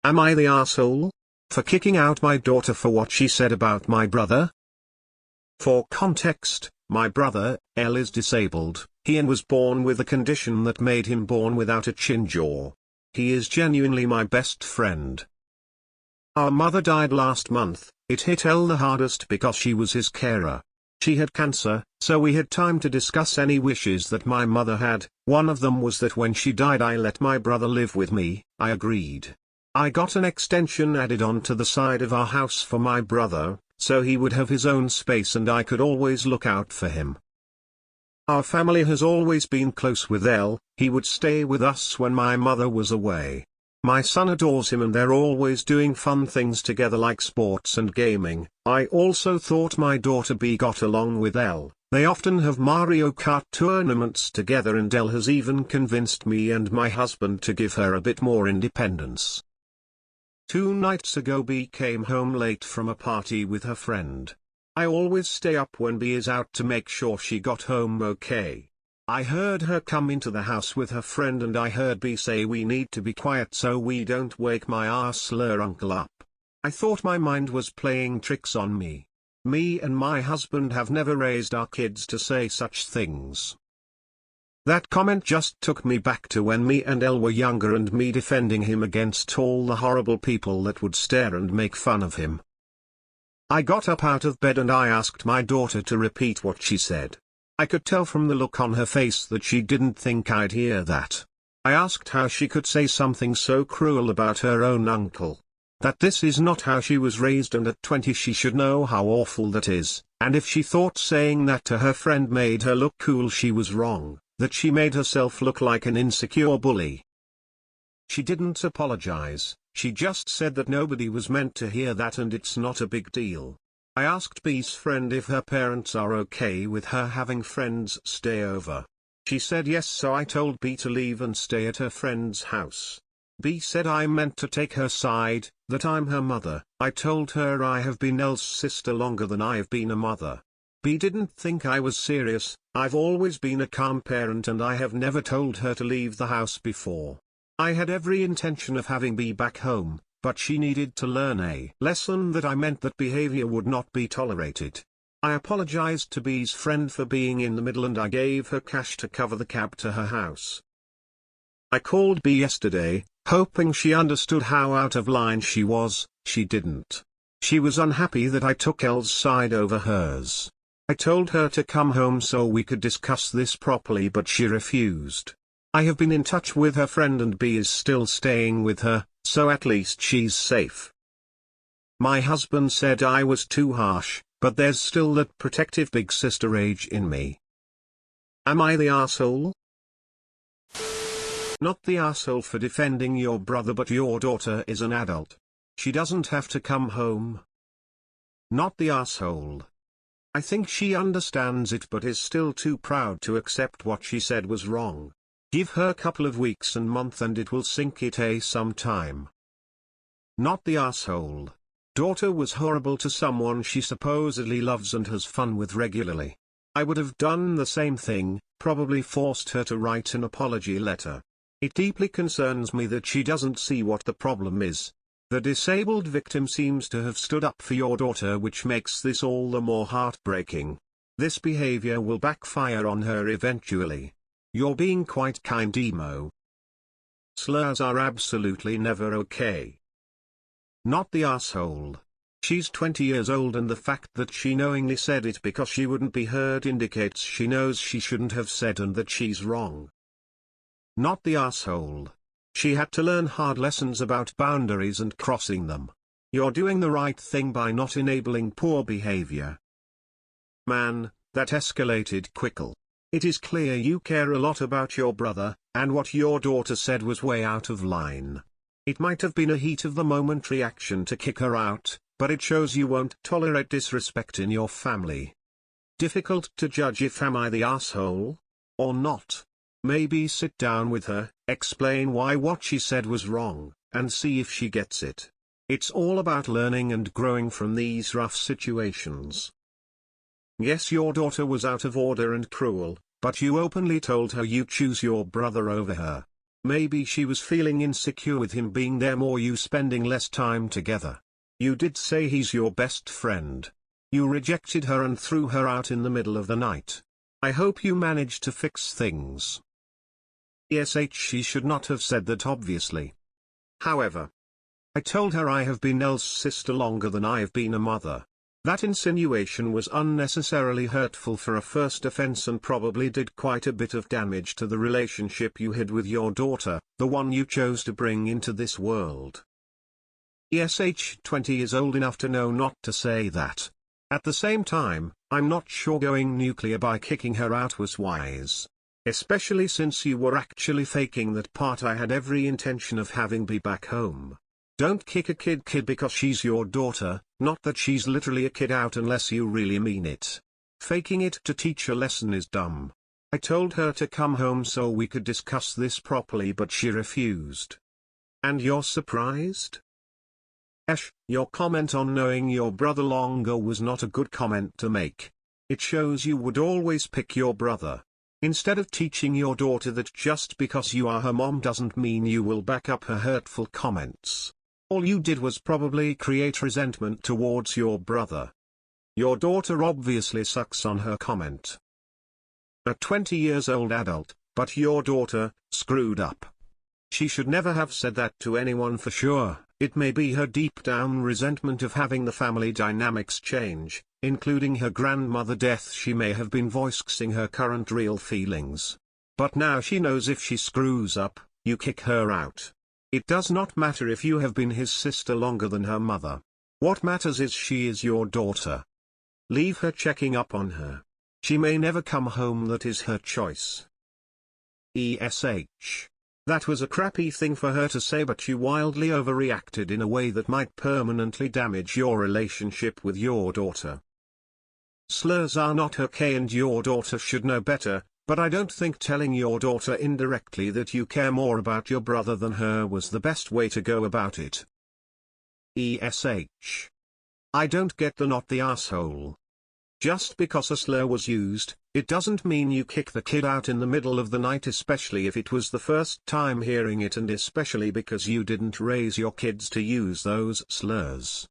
Am I the arsehole? For kicking out my daughter for what she said about my brother? For context, my brother, L, is disabled. He was born with a condition that made him born without a chin jaw. He is genuinely my best friend. Our mother died last month. It hit L the hardest because she was his carer. She had cancer, so we had time to discuss any wishes that my mother had. One of them was that when she died I let my brother live with me. I agreed. I got an extension added on to the side of our house for my brother, so he would have his own space and I could always look out for him. Our family has always been close with L. He would stay with us when my mother was away. My son adores him and they're always doing fun things together like sports and gaming. I also thought my daughter B got along with L. They often have Mario Kart tournaments together and L has even convinced me and my husband to give her a bit more independence. 2 nights ago B came home late from a party with her friend. I always stay up when B is out to make sure she got home okay. I heard her come into the house with her friend and I heard B say we need to be quiet so we don't wake my arsehole uncle up. I thought my mind was playing tricks on me. Me and my husband have never raised our kids to say such things. That comment just took me back to when me and El were younger and me defending him against all the horrible people that would stare and make fun of him. I got up out of bed and I asked my daughter to repeat what she said. I could tell from the look on her face that she didn't think I'd hear that. I asked how she could say something so cruel about her own uncle. That this is not how she was raised and at 20 she should know how awful that is, and if she thought saying that to her friend made her look cool she was wrong, that she made herself look like an insecure bully. She didn't apologize, she just said that nobody was meant to hear that and it's not a big deal. I asked B's friend if her parents are okay with her having friends stay over. She said yes, so I told B to leave and stay at her friend's house. B said I meant to take her side, that I'm her mother. I told her I have been El's sister longer than I have been a mother. B didn't think I was serious. I've always been a calm parent and I have never told her to leave the house before. I had every intention of having B back home, but she needed to learn a lesson that I meant that behavior would not be tolerated. I apologized to B's friend for being in the middle and I gave her cash to cover the cab to her house. I called B yesterday, hoping she understood how out of line she was. She didn't. She was unhappy that I took El's side over hers. I told her to come home so we could discuss this properly but she refused. I have been in touch with her friend and B is still staying with her, so at least she's safe. My husband said I was too harsh, but there's still that protective big sister rage in me. Am I the arsehole? Not the arsehole for defending your brother, but your daughter is an adult. She doesn't have to come home. Not the arsehole. I think she understands it but is still too proud to accept what she said was wrong. Give her a couple of weeks and month and it will sink some time. Not the arsehole. Daughter was horrible to someone she supposedly loves and has fun with regularly. I would have done the same thing, probably forced her to write an apology letter. It deeply concerns me that she doesn't see what the problem is. The disabled victim seems to have stood up for your daughter, which makes this all the more heartbreaking. This behavior will backfire on her eventually. You're being quite kind, emo. Slurs are absolutely never okay. Not the arsehole. She's 20 years old and the fact that she knowingly said it because she wouldn't be heard indicates she knows she shouldn't have said and that she's wrong. Not the arsehole. She had to learn hard lessons about boundaries and crossing them. You're doing the right thing by not enabling poor behavior. Man, that escalated quickly. It is clear you care a lot about your brother, and what your daughter said was way out of line. It might have been a heat of the moment reaction to kick her out, but it shows you won't tolerate disrespect in your family. Difficult to judge if am I the arsehole? Or not. Maybe sit down with her, explain why what she said was wrong, and see if she gets it. It's all about learning and growing from these rough situations. Yes, your daughter was out of order and cruel, but you openly told her you choose your brother over her. Maybe she was feeling insecure with him being there more, you spending less time together. You did say he's your best friend. You rejected her and threw her out in the middle of the night. I hope you managed to fix things. She should not have said that, obviously. However, I told her I have been Elle's sister longer than I have been a mother. That insinuation was unnecessarily hurtful for a first offense and probably did quite a bit of damage to the relationship you had with your daughter, the one you chose to bring into this world. 20 is old enough to know not to say that. At the same time, I'm not sure going nuclear by kicking her out was wise. Especially since you were actually faking that part. I had every intention of having be back home. Don't kick a kid because she's your daughter, not that she's literally a kid out unless you really mean it. Faking it to teach a lesson is dumb. I told her to come home so we could discuss this properly, but she refused. And you're surprised? Your comment on knowing your brother longer was not a good comment to make. It shows you would always pick your brother. Instead of teaching your daughter that just because you are her mom doesn't mean you will back up her hurtful comments. All you did was probably create resentment towards your brother. Your daughter obviously sucks on her comment. A 20-year-old adult, but your daughter, screwed up. She should never have said that to anyone for sure. It may be her deep down resentment of having the family dynamics change, including her grandmother death. She may have been voicing her current real feelings. But now she knows if she screws up, you kick her out. It does not matter if you have been his sister longer than her mother. What matters is she is your daughter. Leave her checking up on her. She may never come home, that is her choice. That was a crappy thing for her to say, but you wildly overreacted in a way that might permanently damage your relationship with your daughter. Slurs are not okay and your daughter should know better, but I don't think telling your daughter indirectly that you care more about your brother than her was the best way to go about it. I don't get the not the asshole. Just because a slur was used, it doesn't mean you kick the kid out in the middle of the night, especially if it was the first time hearing it and especially because you didn't raise your kids to use those slurs.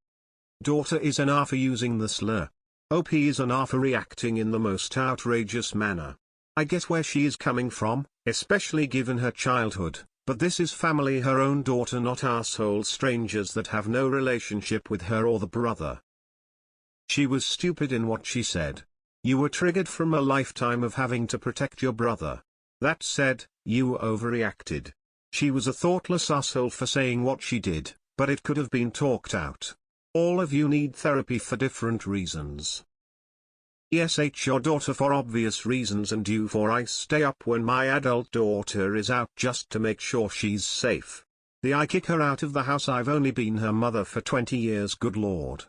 Daughter is an R for using the slur. OP is an R for reacting in the most outrageous manner. I get where she is coming from, especially given her childhood, but this is family, her own daughter, not asshole strangers that have no relationship with her or the brother. She was stupid in what she said. You were triggered from a lifetime of having to protect your brother. That said, you overreacted. She was a thoughtless asshole for saying what she did, but it could have been talked out. All of you need therapy for different reasons. Your daughter for obvious reasons, and you for I stay up when my adult daughter is out just to make sure she's safe. I kick her out of the house. I've only been her mother for 20 years, good lord.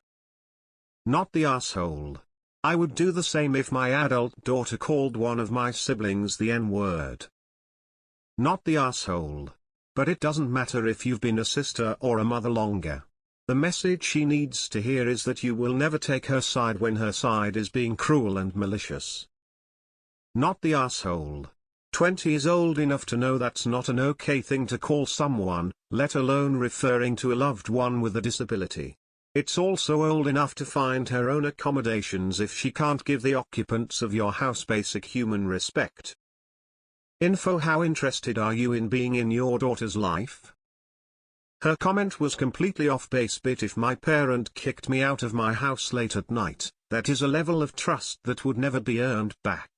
Not the asshole. I would do the same if my adult daughter called one of my siblings the N-word. Not the asshole. But it doesn't matter if you've been a sister or a mother longer. The message she needs to hear is that you will never take her side when her side is being cruel and malicious. Not the asshole. 20 is old enough to know that's not an okay thing to call someone, let alone referring to a loved one with a disability. It's also old enough to find her own accommodations if she can't give the occupants of your house basic human respect. How interested are you in being in your daughter's life? Her comment was completely off base. But if my parent kicked me out of my house late at night, that is a level of trust that would never be earned back.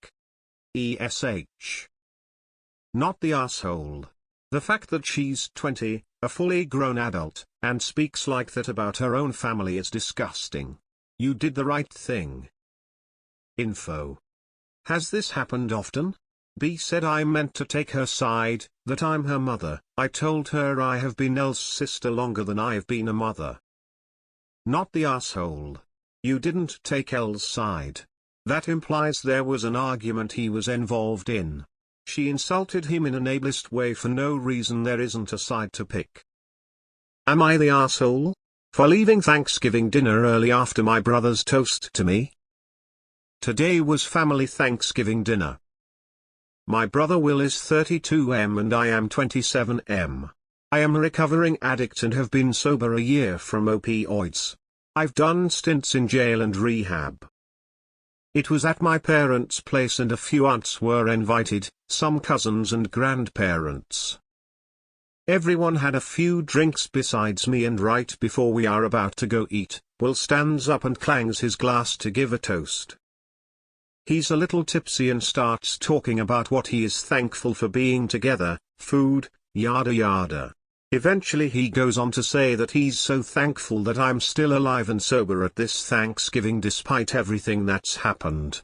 Not the asshole. The fact that she's 20, a fully grown adult, and speaks like that about her own family is disgusting. You did the right thing. Has this happened often? B said I meant to take her side, that I'm her mother. I told her I have been Elle's sister longer than I have been a mother. Not the asshole. You didn't take Elle's side. That implies there was an argument he was involved in. She insulted him in an ableist way for no reason. There isn't a side to pick. Am I the asshole? For leaving Thanksgiving dinner early after my brother's toast to me? Today was family Thanksgiving dinner. My brother Will is 32M and I am 27M. I am a recovering addict and have been sober a year from opioids. I've done stints in jail and rehab. It was at my parents' place and a few aunts were invited, some cousins and grandparents. Everyone had a few drinks besides me, and right before we are about to go eat, Will stands up and clangs his glass to give a toast. He's a little tipsy and starts talking about what he is thankful for, being together, food, yada yada. Eventually he goes on to say that he's so thankful that I'm still alive and sober at this Thanksgiving despite everything that's happened.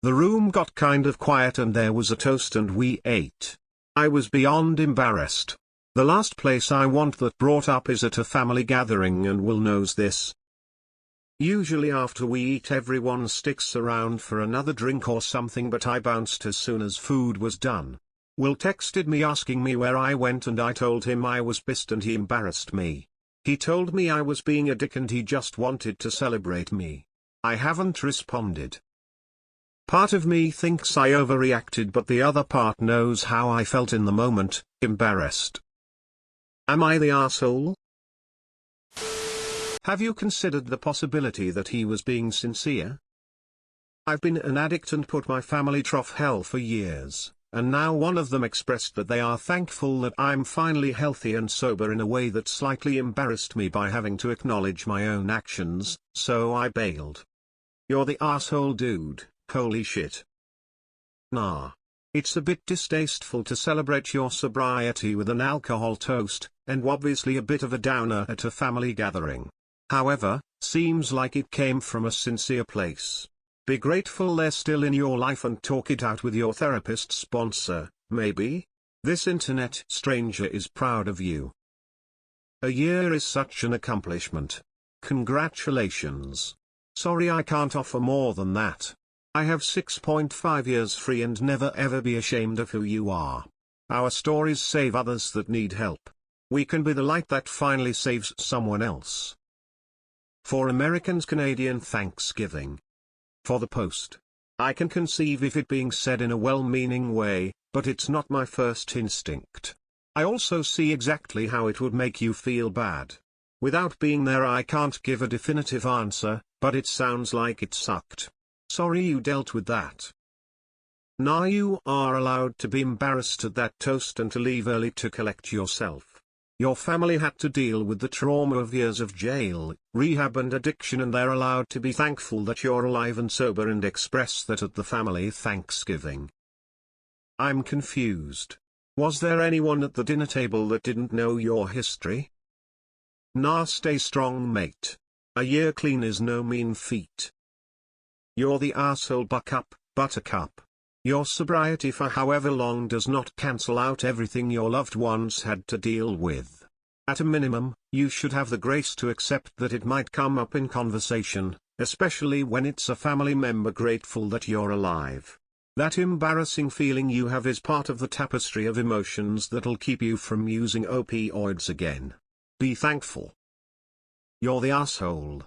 The room got kind of quiet and there was a toast and we ate. I was beyond embarrassed. The last place I want that brought up is at a family gathering, and Will knows this. Usually after we eat everyone sticks around for another drink or something, but I bounced as soon as food was done. Will texted me asking me where I went and I told him I was pissed and he embarrassed me. He told me I was being a dick and he just wanted to celebrate me. I haven't responded. Part of me thinks I overreacted, but the other part knows how I felt in the moment, embarrassed. Am I the asshole? Have you considered the possibility that he was being sincere? I've been an addict and put my family through hell for years, and now one of them expressed that they are thankful that I'm finally healthy and sober in a way that slightly embarrassed me by having to acknowledge my own actions, so I bailed. You're the asshole, dude, holy shit. Nah. It's a bit distasteful to celebrate your sobriety with an alcohol toast, and obviously a bit of a downer at a family gathering. However, seems like it came from a sincere place. Be grateful they're still in your life and talk it out with your therapist sponsor, maybe? This internet stranger is proud of you. A year is such an accomplishment. Congratulations. Sorry I can't offer more than that. I have 6.5 years free and never ever be ashamed of who you are. Our stories save others that need help. We can be the light that finally saves someone else. For Americans, Canadian Thanksgiving. For the post. I can conceive of it being said in a well-meaning way, but it's not my first instinct. I also see exactly how it would make you feel bad. Without being there I can't give a definitive answer, but it sounds like it sucked. Sorry you dealt with that. Now you are allowed to be embarrassed at that toast and to leave early to collect yourself. Your family had to deal with the trauma of years of jail, rehab and addiction, and they're allowed to be thankful that you're alive and sober and express that at the family Thanksgiving. I'm confused. Was there anyone at the dinner table that didn't know your history? Nah, stay strong, mate. A year clean is no mean feat. You're the arsehole, buttercup. Your sobriety for however long does not cancel out everything your loved ones had to deal with. At a minimum, you should have the grace to accept that it might come up in conversation, especially when it's a family member grateful that you're alive. That embarrassing feeling you have is part of the tapestry of emotions that'll keep you from using opioids again. Be thankful. You're the asshole.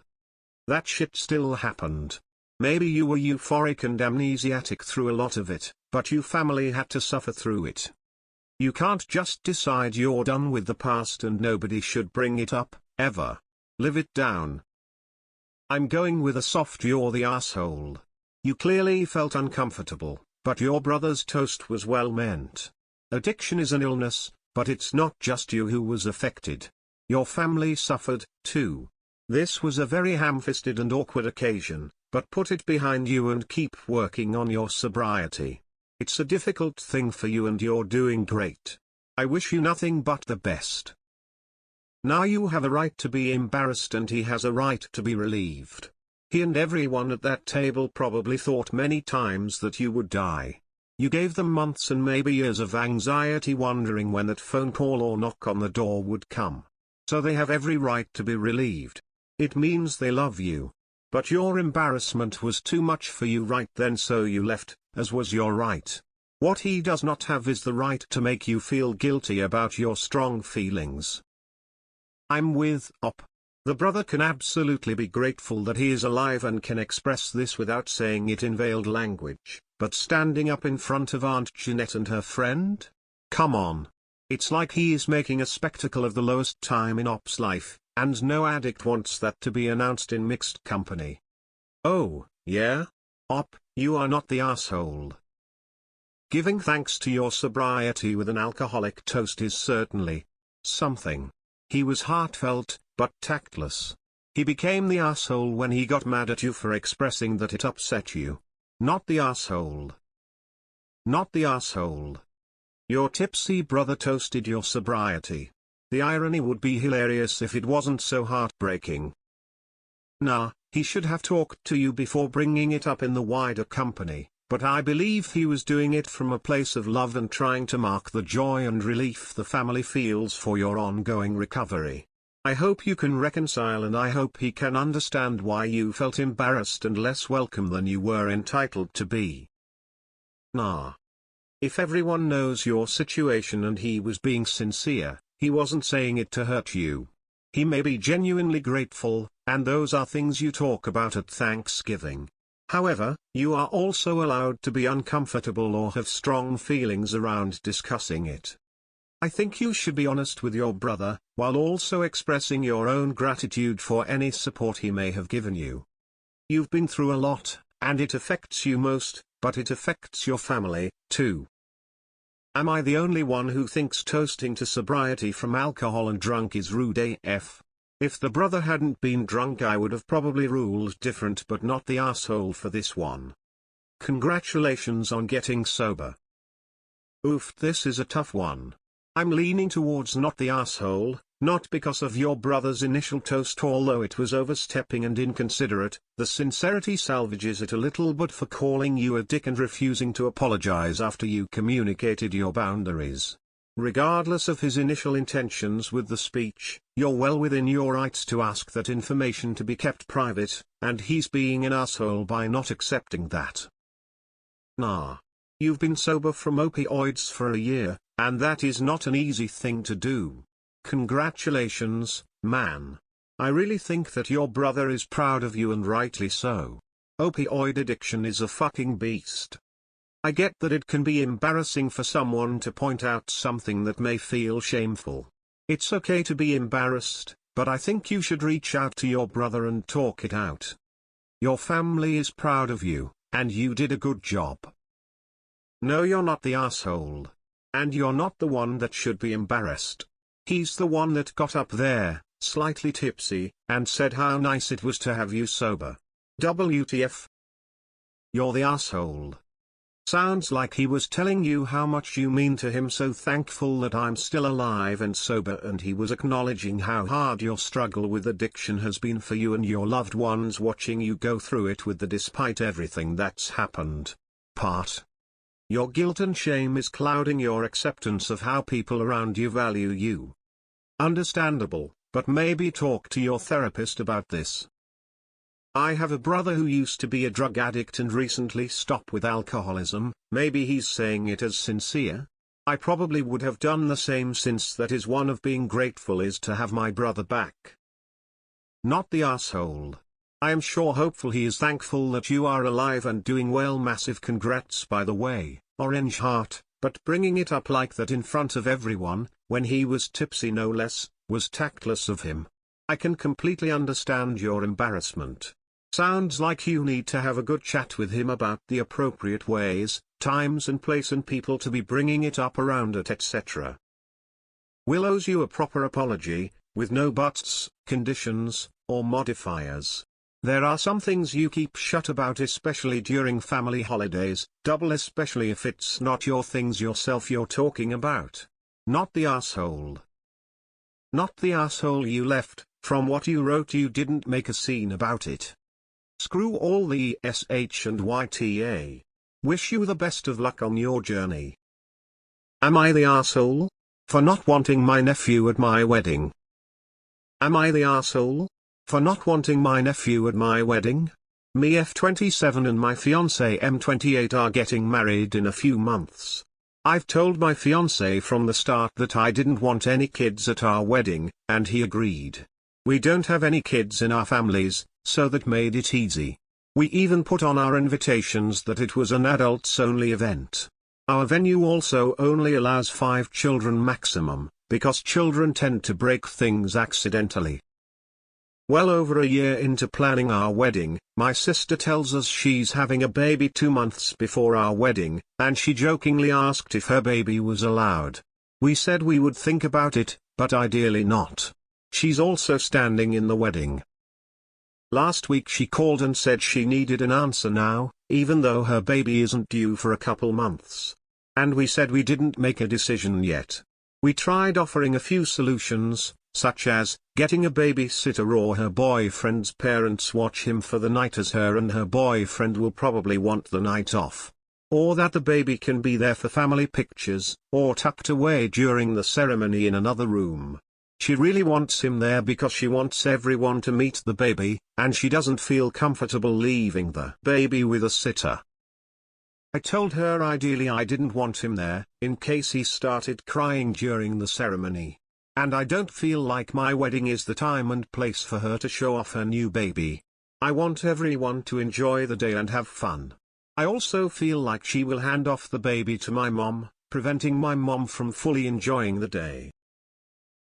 That shit still happened. Maybe you were euphoric and amnesiatic through a lot of it, but your family had to suffer through it. You can't just decide you're done with the past and nobody should bring it up, ever. Live it down. I'm going with a soft "you're the asshole." You clearly felt uncomfortable, but your brother's toast was well meant. Addiction is an illness, but it's not just you who was affected. Your family suffered, too. This was a very ham-fisted and awkward occasion, but put it behind you and keep working on your sobriety. It's a difficult thing for you and you're doing great. I wish you nothing but the best. Now you have a right to be embarrassed and he has a right to be relieved. He and everyone at that table probably thought many times that you would die. You gave them months and maybe years of anxiety wondering when that phone call or knock on the door would come. So they have every right to be relieved. It means they love you. But your embarrassment was too much for you right then, so you left, as was your right. What he does not have is the right to make you feel guilty about your strong feelings. I'm with Op. The brother can absolutely be grateful that he is alive and can express this without saying it in veiled language, but standing up in front of Aunt Jeanette and her friend? Come on. It's like he is making a spectacle of the lowest time in Op's life, and no addict wants that to be announced in mixed company. Oh, yeah? Op, you are not the asshole. Giving thanks to your sobriety with an alcoholic toast is certainly something. He was heartfelt, but tactless. He became the asshole when he got mad at you for expressing that it upset you. Not the asshole. Not the asshole. Your tipsy brother toasted your sobriety. The irony would be hilarious if it wasn't so heartbreaking. Nah, he should have talked to you before bringing it up in the wider company, but I believe he was doing it from a place of love and trying to mark the joy and relief the family feels for your ongoing recovery. I hope you can reconcile, and I hope he can understand why you felt embarrassed and less welcome than you were entitled to be. Nah. If everyone knows your situation and he was being sincere, he wasn't saying it to hurt you. He may be genuinely grateful, and those are things you talk about at Thanksgiving. However, you are also allowed to be uncomfortable or have strong feelings around discussing it. I think you should be honest with your brother, while also expressing your own gratitude for any support he may have given you. You've been through a lot, and it affects you most, but it affects your family, too. Am I the only one who thinks toasting to sobriety from alcohol and drunk is rude AF? If the brother hadn't been drunk, I would have probably ruled different, but not the asshole for this one. Congratulations on getting sober. Oof, this is a tough one. I'm leaning towards not the asshole, not because of your brother's initial toast, although it was overstepping and inconsiderate. The sincerity salvages it a little, but for calling you a dick and refusing to apologize after you communicated your boundaries. Regardless of his initial intentions with the speech, you're well within your rights to ask that information to be kept private, and he's being an asshole by not accepting that. Nah. You've been sober from opioids for a year, and that is not an easy thing to do. Congratulations, man. I really think that your brother is proud of you, and rightly so. Opioid addiction is a fucking beast. I get that it can be embarrassing for someone to point out something that may feel shameful. It's okay to be embarrassed, but I think you should reach out to your brother and talk it out. Your family is proud of you, and you did a good job. No, you're not the asshole. And you're not the one that should be embarrassed. He's the one that got up there, slightly tipsy, and said how nice it was to have you sober. WTF? You're the asshole. Sounds like he was telling you how much you mean to him, so thankful that I'm still alive and sober, and he was acknowledging how hard your struggle with addiction has been for you and your loved ones, watching you go through it with the despite everything that's happened part. Your guilt and shame is clouding your acceptance of how people around you value you. Understandable, but maybe talk to your therapist about this. I have a brother who used to be a drug addict and recently stopped with alcoholism. Maybe he's saying it as sincere. I probably would have done the same, since that is one of being grateful, is to have my brother back. Not the asshole. I am sure hopeful he is thankful that you are alive and doing well. Massive congrats, by the way, Orange Heart, but bringing it up like that in front of everyone, when he was tipsy no less, was tactless of him. I can completely understand your embarrassment. Sounds like you need to have a good chat with him about the appropriate ways, times and place and people to be bringing it up around it, etc. Will owes you a proper apology, with no buts, conditions, or modifiers. There are some things you keep shut about, especially during family holidays, especially if it's not your things yourself you're talking about. Not the asshole. Not the asshole you left. From what you wrote, you didn't make a scene about it. Screw all the SH and YTA. Wish you the best of luck on your journey. Am I the asshole? For not wanting my nephew at my wedding. Am I the asshole? For not wanting my nephew at my wedding? Me F27 and my fiancé M28 are getting married in a few months. I've told my fiancé from the start that I didn't want any kids at our wedding, and he agreed. We don't have any kids in our families, so that made it easy. We even put on our invitations that it was an adults-only event. Our venue also only allows 5 children maximum, because children tend to break things accidentally. Well over a year into planning our wedding, my sister tells us she's having a baby 2 months before our wedding, and she jokingly asked if her baby was allowed. We said we would think about it, but ideally not. She's also standing in the wedding. Last week she called and said she needed an answer now, even though her baby isn't due for a couple months. And we said we didn't make a decision yet. We tried offering a few solutions, such as getting a babysitter or her boyfriend's parents watch him for the night, as her and her boyfriend will probably want the night off. Or that the baby can be there for family pictures, or tucked away during the ceremony in another room. She really wants him there because she wants everyone to meet the baby, and she doesn't feel comfortable leaving the baby with a sitter. I told her ideally I didn't want him there, in case he started crying during the ceremony. And I don't feel like my wedding is the time and place for her to show off her new baby. I want everyone to enjoy the day and have fun. I also feel like she will hand off the baby to my mom, preventing my mom from fully enjoying the day.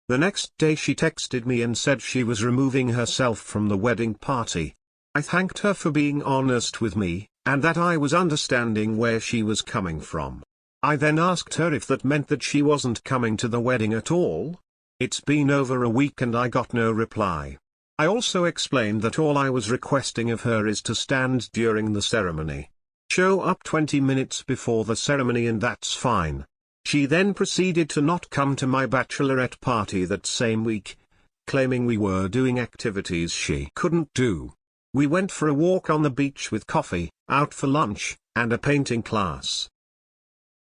The next day she texted me and said she was removing herself from the wedding party. I thanked her for being honest with me, and that I was understanding where she was coming from. I then asked her if that meant that she wasn't coming to the wedding at all. It's been over a week and I got no reply. I also explained that all I was requesting of her is to stand during the ceremony. Show up 20 minutes before the ceremony and that's fine. She then proceeded to not come to my bachelorette party that same week, claiming we were doing activities she couldn't do. We went for a walk on the beach with coffee, out for lunch, and a painting class.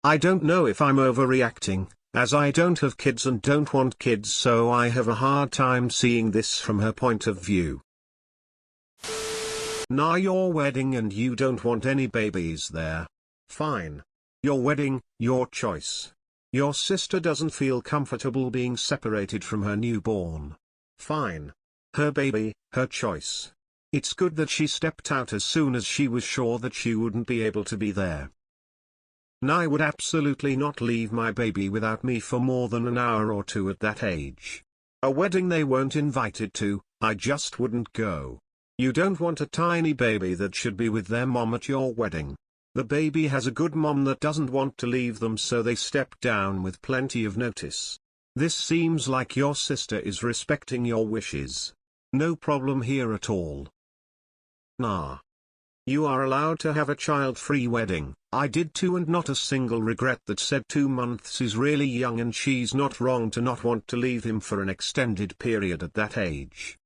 I don't know if I'm overreacting, as I don't have kids and don't want kids, so I have a hard time seeing this from her point of view. Nah, your wedding and you don't want any babies there. Fine. Your wedding, your choice. Your sister doesn't feel comfortable being separated from her newborn. Fine. Her baby, her choice. It's good that she stepped out as soon as she was sure that she wouldn't be able to be there. And I would absolutely not leave my baby without me for more than an hour or two at that age. A wedding they weren't invited to, I just wouldn't go. You don't want a tiny baby that should be with their mom at your wedding. The baby has a good mom that doesn't want to leave them, so they step down with plenty of notice. This seems like your sister is respecting your wishes. No problem here at all. Nah. You are allowed to have a child-free wedding. I did too, and not a single regret. That said, 2 months is really young and she's not wrong to not want to leave him for an extended period at that age.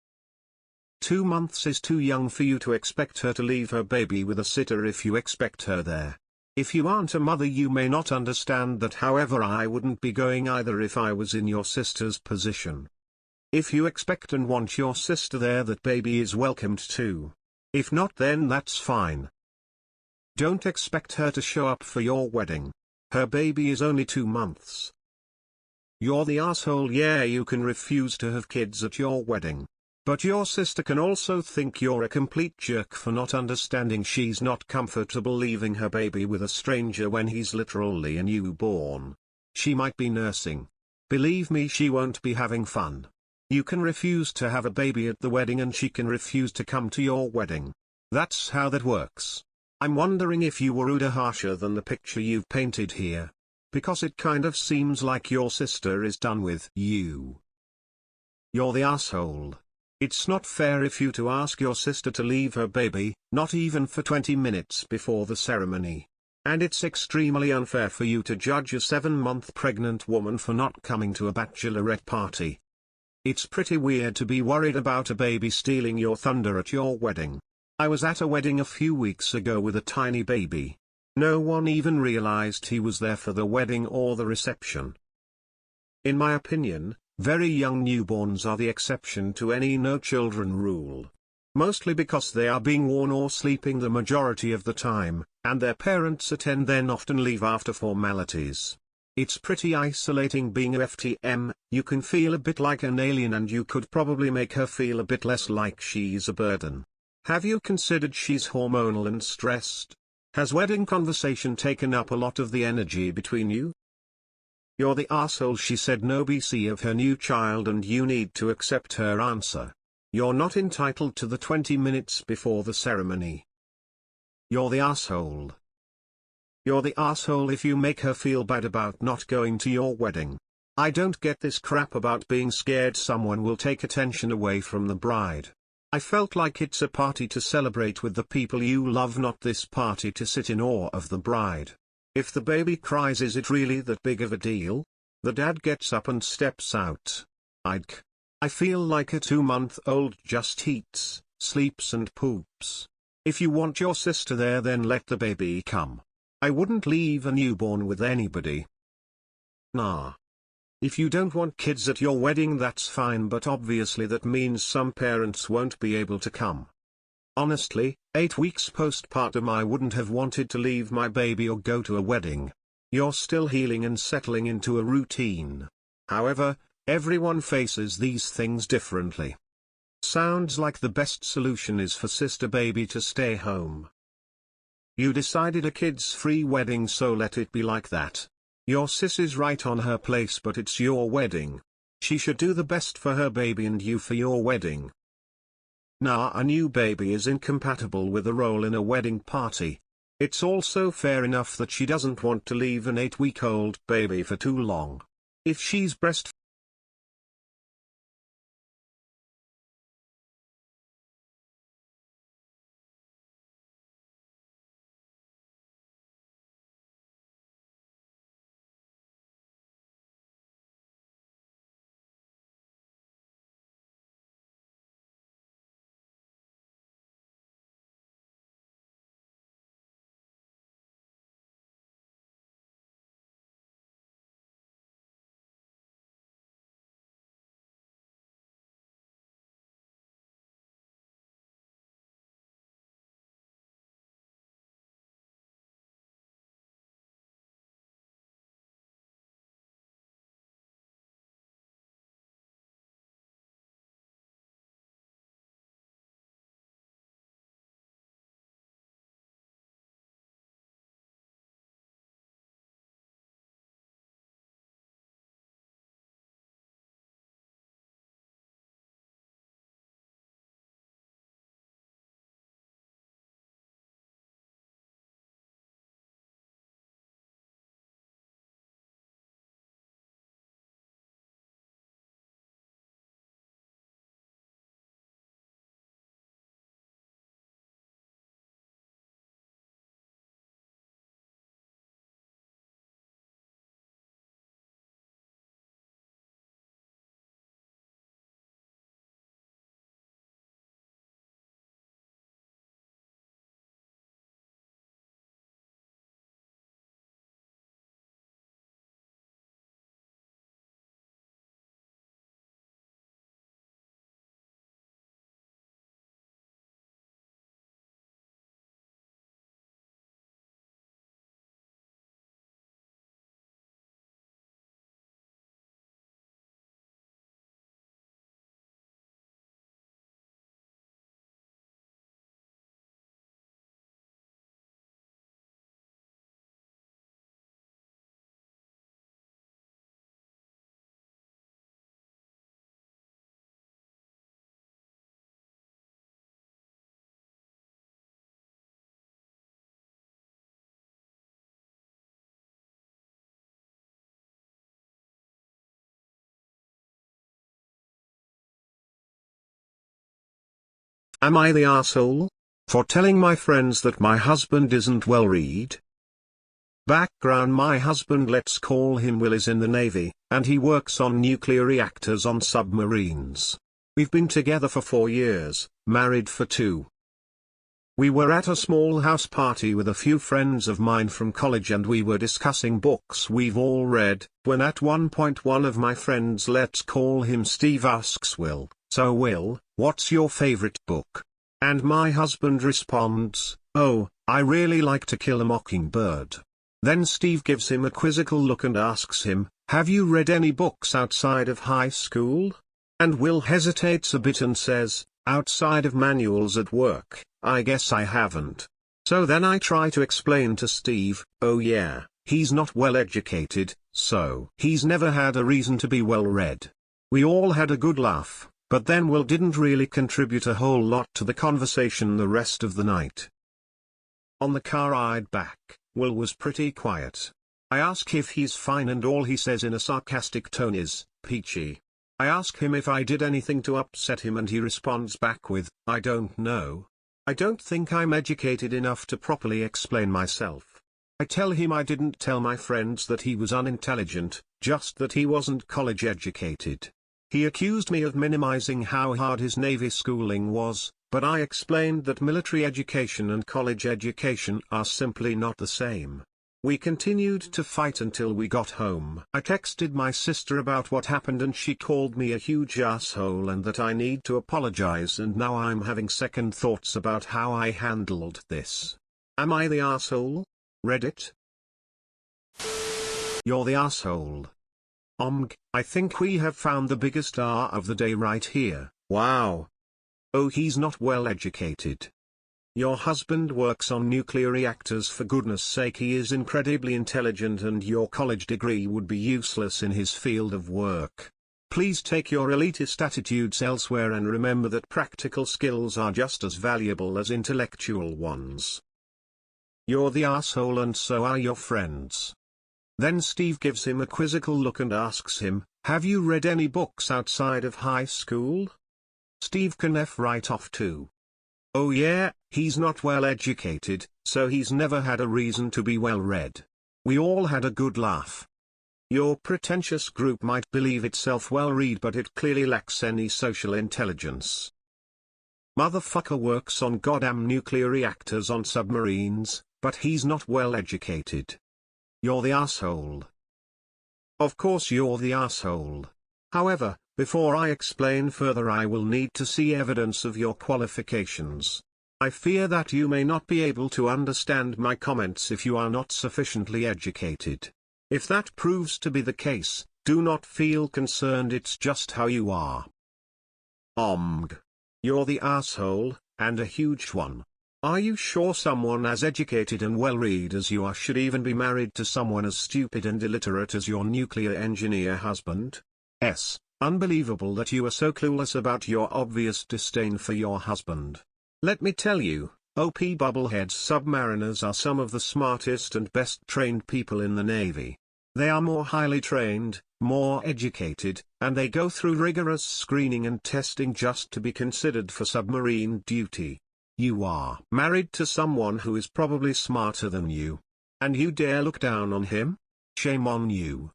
2 months is too young for you to expect her to leave her baby with a sitter if you expect her there. If you aren't a mother, you may not understand that. However, I wouldn't be going either if I was in your sister's position. If you expect and want your sister there, that baby is welcomed too. If not, then that's fine. Don't expect her to show up for your wedding. Her baby is only 2 months. You're the asshole. Yeah, you can refuse to have kids at your wedding. But your sister can also think you're a complete jerk for not understanding she's not comfortable leaving her baby with a stranger when he's literally a newborn. She might be nursing. Believe me, she won't be having fun. You can refuse to have a baby at the wedding and she can refuse to come to your wedding. That's how that works. I'm wondering if you were ruder, harsher than the picture you've painted here. Because it kind of seems like your sister is done with you. You're the asshole. It's not fair of you to ask your sister to leave her baby, not even for 20 minutes before the ceremony. And it's extremely unfair for you to judge a 7-month pregnant woman for not coming to a bachelorette party. It's pretty weird to be worried about a baby stealing your thunder at your wedding. I was at a wedding a few weeks ago with a tiny baby. No one even realized he was there for the wedding or the reception. In my opinion, very young newborns are the exception to any no children rule. Mostly because they are being worn or sleeping the majority of the time, and their parents attend then often leave after formalities. It's pretty isolating being a FTM, you can feel a bit like an alien and you could probably make her feel a bit less like she's a burden. Have you considered she's hormonal and stressed? Has wedding conversation taken up a lot of the energy between you? You're the asshole, she said no BC of her new child, and you need to accept her answer. You're not entitled to the 20 minutes before the ceremony. You're the asshole. You're the asshole if you make her feel bad about not going to your wedding. I don't get this crap about being scared someone will take attention away from the bride. I felt like it's a party to celebrate with the people you love, not this party to sit in awe of the bride. If the baby cries, is it really that big of a deal? The dad gets up and steps out. I feel like a 2-month-old just eats, sleeps and poops. If you want your sister there, then let the baby come. I wouldn't leave a newborn with anybody. Nah. If you don't want kids at your wedding, that's fine, but obviously that means some parents won't be able to come. Honestly, 8 weeks postpartum I wouldn't have wanted to leave my baby or go to a wedding. You're still healing and settling into a routine. However, everyone faces these things differently. Sounds like the best solution is for sister baby to stay home. You decided a kids-free wedding, so let it be like that. Your sis is right on her place, but it's your wedding. She should do the best for her baby and you for your wedding. Nah, a new baby is incompatible with a role in a wedding party. It's also fair enough that she doesn't want to leave an 8-week-old baby for too long. If she's breastfeeding, am I the asshole for telling my friends that my husband isn't well read? Background: my husband, let's call him Will, is in the Navy, and he works on nuclear reactors on submarines. We've been together for 4 years, married for 2. We were at a small house party with a few friends of mine from college and we were discussing books we've all read, when at one point one of my friends, let's call him Steve, asks Will, "So Will, what's your favorite book?" And my husband responds, "Oh, I really like To Kill a Mockingbird." Then Steve gives him a quizzical look and asks him, "Have you read any books outside of high school?" And Will hesitates a bit and says, "Outside of manuals at work, I guess I haven't." So then I try to explain to Steve, "Oh yeah, he's not well educated, so he's never had a reason to be well read." We all had a good laugh, but then Will didn't really contribute a whole lot to the conversation the rest of the night. On the car ride back, Will was pretty quiet. I ask if he's fine and all he says in a sarcastic tone is, "Peachy." I ask him if I did anything to upset him and he responds back with, "I don't know. I don't think I'm educated enough to properly explain myself." I tell him I didn't tell my friends that he was unintelligent, just that he wasn't college educated. He accused me of minimizing how hard his Navy schooling was, but I explained that military education and college education are simply not the same. We continued to fight until we got home. I texted my sister about what happened and she called me a huge asshole and that I need to apologize, and now I'm having second thoughts about how I handled this. Am I the asshole? Reddit? You're the asshole. I think we have found the biggest R of the day right here. Wow. Oh, he's not well educated. Your husband works on nuclear reactors, for goodness sake. He is incredibly intelligent and your college degree would be useless in his field of work. Please take your elitist attitudes elsewhere and remember that practical skills are just as valuable as intellectual ones. You're the asshole and so are your friends. Then Steve gives him a quizzical look and asks him, "Have you read any books outside of high school?" Steve can F right off too. Oh yeah, he's not well educated, so he's never had a reason to be well read. We all had a good laugh. Your pretentious group might believe itself well read, but it clearly lacks any social intelligence. Motherfucker works on goddamn nuclear reactors on submarines, but he's not well educated. You're the asshole. Of course you're the asshole. However, before I explain further I will need to see evidence of your qualifications. I fear that you may not be able to understand my comments if you are not sufficiently educated. If that proves to be the case, do not feel concerned, it's just how you are. You're the asshole, and a huge one. Are you sure someone as educated and well-read as you are should even be married to someone as stupid and illiterate as your nuclear engineer husband? Unbelievable that you are so clueless about your obvious disdain for your husband. Let me tell you, OP Bubblehead submariners are some of the smartest and best trained people in the Navy. They are more highly trained, more educated, and they go through rigorous screening and testing just to be considered for submarine duty. You are married to someone who is probably smarter than you. And you dare look down on him? Shame on you.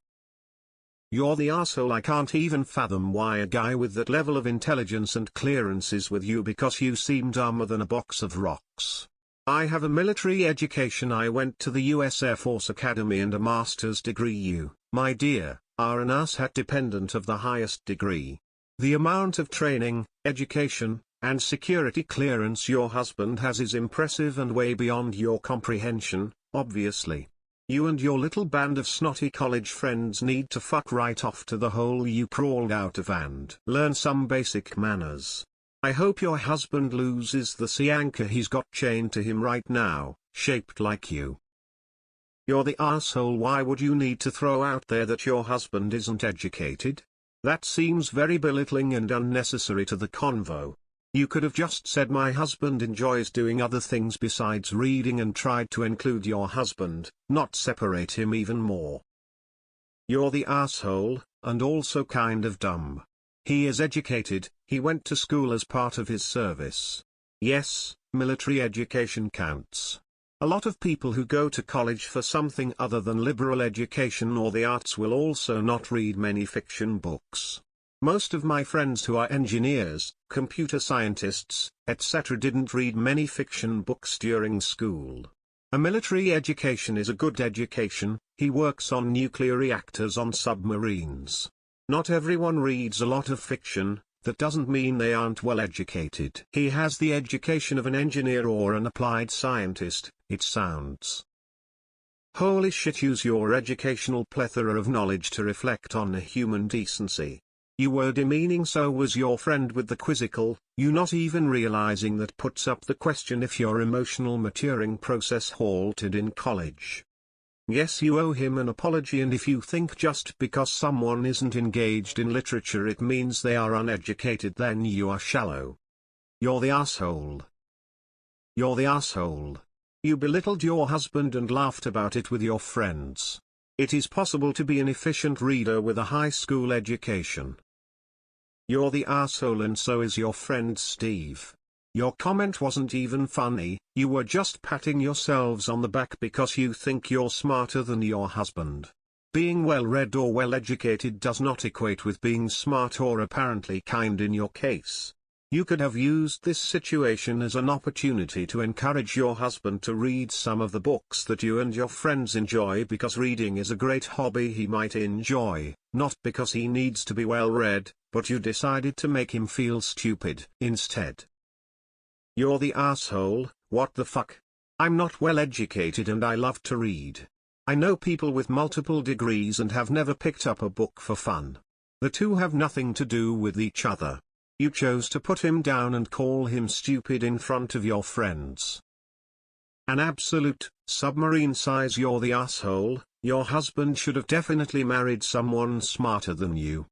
You're the asshole. I can't even fathom why a guy with that level of intelligence and clearance is with you, because you seem dumber than a box of rocks. I have a military education. I went to the US Air Force Academy and a master's degree. You, my dear, are an asshat dependent of the highest degree. The amount of training, education, and security clearance your husband has is impressive and way beyond your comprehension, obviously. You and your little band of snotty college friends need to fuck right off to the hole you crawled out of and learn some basic manners. I hope your husband loses the sea anchor he's got chained to him right now, shaped like you. You're the asshole. Why would you need to throw out there that your husband isn't educated? That seems very belittling and unnecessary to the convo. You could have just said my husband enjoys doing other things besides reading and tried to include your husband, not separate him even more. You're the asshole, and also kind of dumb. He is educated, he went to school as part of his service. Yes, military education counts. A lot of people who go to college for something other than liberal education or the arts will also not read many fiction books. Most of my friends who are engineers, computer scientists, etc. didn't read many fiction books during school. A military education is a good education. He works on nuclear reactors on submarines. Not everyone reads a lot of fiction. That doesn't mean they aren't well educated. He has the education of an engineer or an applied scientist, it sounds. Holy shit, use your educational plethora of knowledge to reflect on human decency. You were demeaning, so was your friend with the quizzical, you not even realizing that puts up the question if your emotional maturing process halted in college. Yes, you owe him an apology, and if you think just because someone isn't engaged in literature it means they are uneducated, then you are shallow. You're the asshole. You're the asshole. You belittled your husband and laughed about it with your friends. It is possible to be an efficient reader with a high school education. You're the asshole, and so is your friend Steve. Your comment wasn't even funny, you were just patting yourselves on the back because you think you're smarter than your husband. Being well-read or well-educated does not equate with being smart or apparently kind in your case. You could have used this situation as an opportunity to encourage your husband to read some of the books that you and your friends enjoy, because reading is a great hobby he might enjoy, not because he needs to be well-read, but you decided to make him feel stupid instead. You're the asshole. What the fuck? I'm not well educated and I love to read. I know people with multiple degrees and have never picked up a book for fun. The two have nothing to do with each other. You chose to put him down and call him stupid in front of your friends. An absolute submarine size. You're the asshole. Your husband should have definitely married someone smarter than you.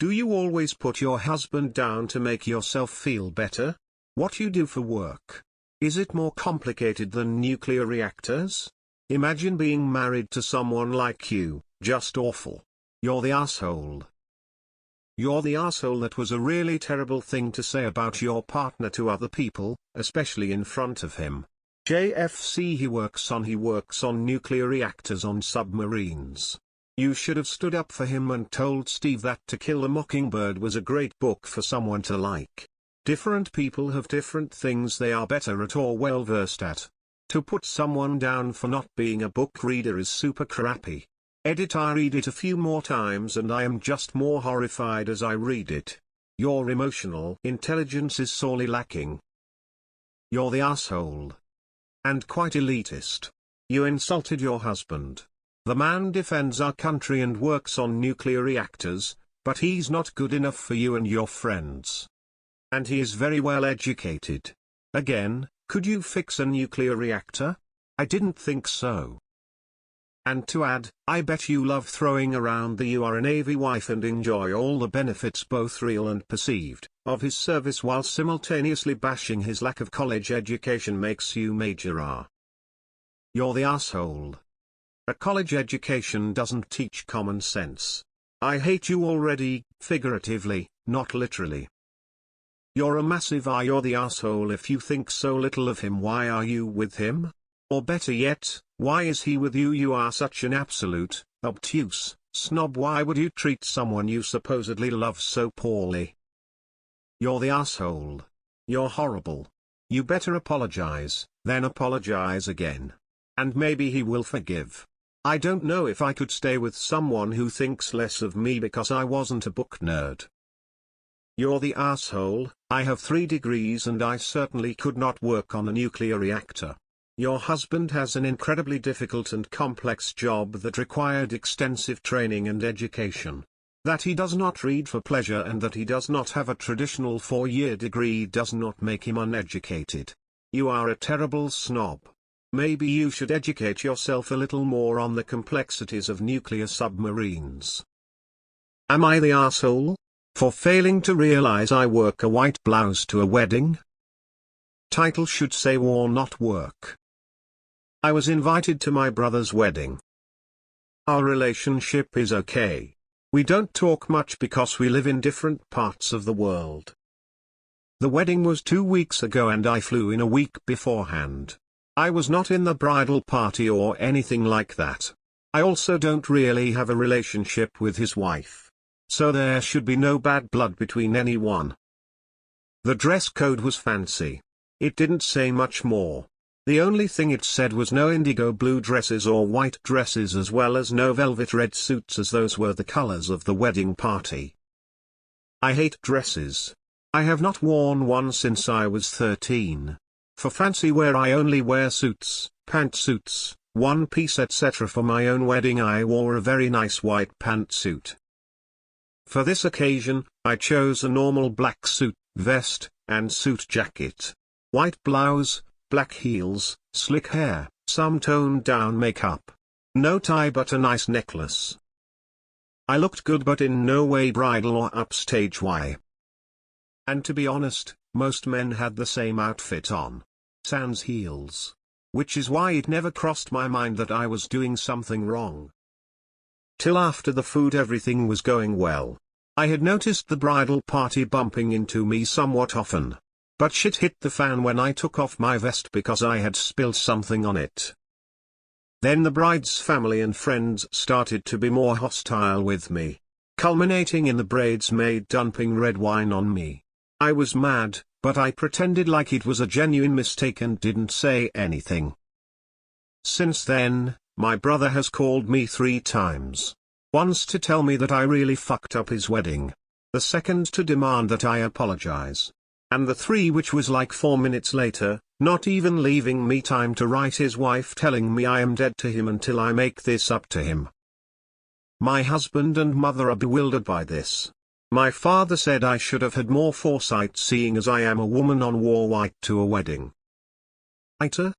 Do you always put your husband down to make yourself feel better? What you do for work? Is it more complicated than nuclear reactors? Imagine being married to someone like you, just awful. You're the asshole. You're the asshole. That was a really terrible thing to say about your partner to other people, especially in front of him. JFC. He works on nuclear reactors on submarines. You should have stood up for him and told Steve that To Kill a Mockingbird was a great book for someone to like. Different people have different things they are better at or well versed at. To put someone down for not being a book reader is super crappy. Edit. I read it a few more times and I am just more horrified as I read it. Your emotional intelligence is sorely lacking. You're the asshole. And quite elitist. You insulted your husband. The man defends our country and works on nuclear reactors, but he's not good enough for you and your friends. And he is very well educated. Again, could you fix a nuclear reactor? I didn't think so. And to add, I bet you love throwing around the "you are a Navy wife" and enjoy all the benefits, both real and perceived, of his service, while simultaneously bashing his lack of college education makes you Major R. You're the asshole. A college education doesn't teach common sense. I hate you already, figuratively, not literally. You're a massive R. You're the asshole. If you think so little of him, why are you with him? Or better yet, why is he with you? You are such an absolute, obtuse snob. Why would you treat someone you supposedly love so poorly? You're the asshole. You're horrible. You better apologize, then apologize again. And maybe he will forgive. I don't know if I could stay with someone who thinks less of me because I wasn't a book nerd. You're the asshole. I have 3 degrees and I certainly could not work on a nuclear reactor. Your husband has an incredibly difficult and complex job that required extensive training and education. That he does not read for pleasure and that he does not have a traditional 4-year degree does not make him uneducated. You are a terrible snob. Maybe you should educate yourself a little more on the complexities of nuclear submarines. Am I the asshole? For failing to realize I work a white blouse to a wedding? Title should say "War Not Work." I was invited to my brother's wedding. Our relationship is okay. We don't talk much because we live in different parts of the world. The wedding was 2 weeks ago and I flew in a week beforehand. I was not in the bridal party or anything like that. I also don't really have a relationship with his wife. So there should be no bad blood between anyone. The dress code was fancy. It didn't say much more. The only thing it said was no indigo blue dresses or white dresses, as well as no velvet red suits, as those were the colors of the wedding party. I hate dresses. I have not worn one since I was 13. For fancy wear I only wear suits, pantsuits, one piece etc. For my own wedding I wore a very nice white pantsuit. For this occasion, I chose a normal black suit, vest, and suit jacket. White blouse, black heels, slick hair, some toned down makeup. No tie but a nice necklace. I looked good but in no way bridal or upstage Y. And to be honest, most men had the same outfit on. Sans heels. Which is why it never crossed my mind that I was doing something wrong. Till after the food everything was going well. I had noticed the bridal party bumping into me somewhat often. But shit hit the fan when I took off my vest because I had spilled something on it. Then the bride's family and friends started to be more hostile with me, culminating in the bridesmaid dumping red wine on me. I was mad, but I pretended like it was a genuine mistake and didn't say anything. Since then, my brother has called me 3 times. Once to tell me that I really fucked up his wedding. The second to demand that I apologize. And the 3 which was like 4 minutes later, not even leaving me time to write his wife telling me I am dead to him until I make this up to him. My husband and mother are bewildered by this. My father said I should have had more foresight seeing as I am a woman on wore white to a wedding. AITA?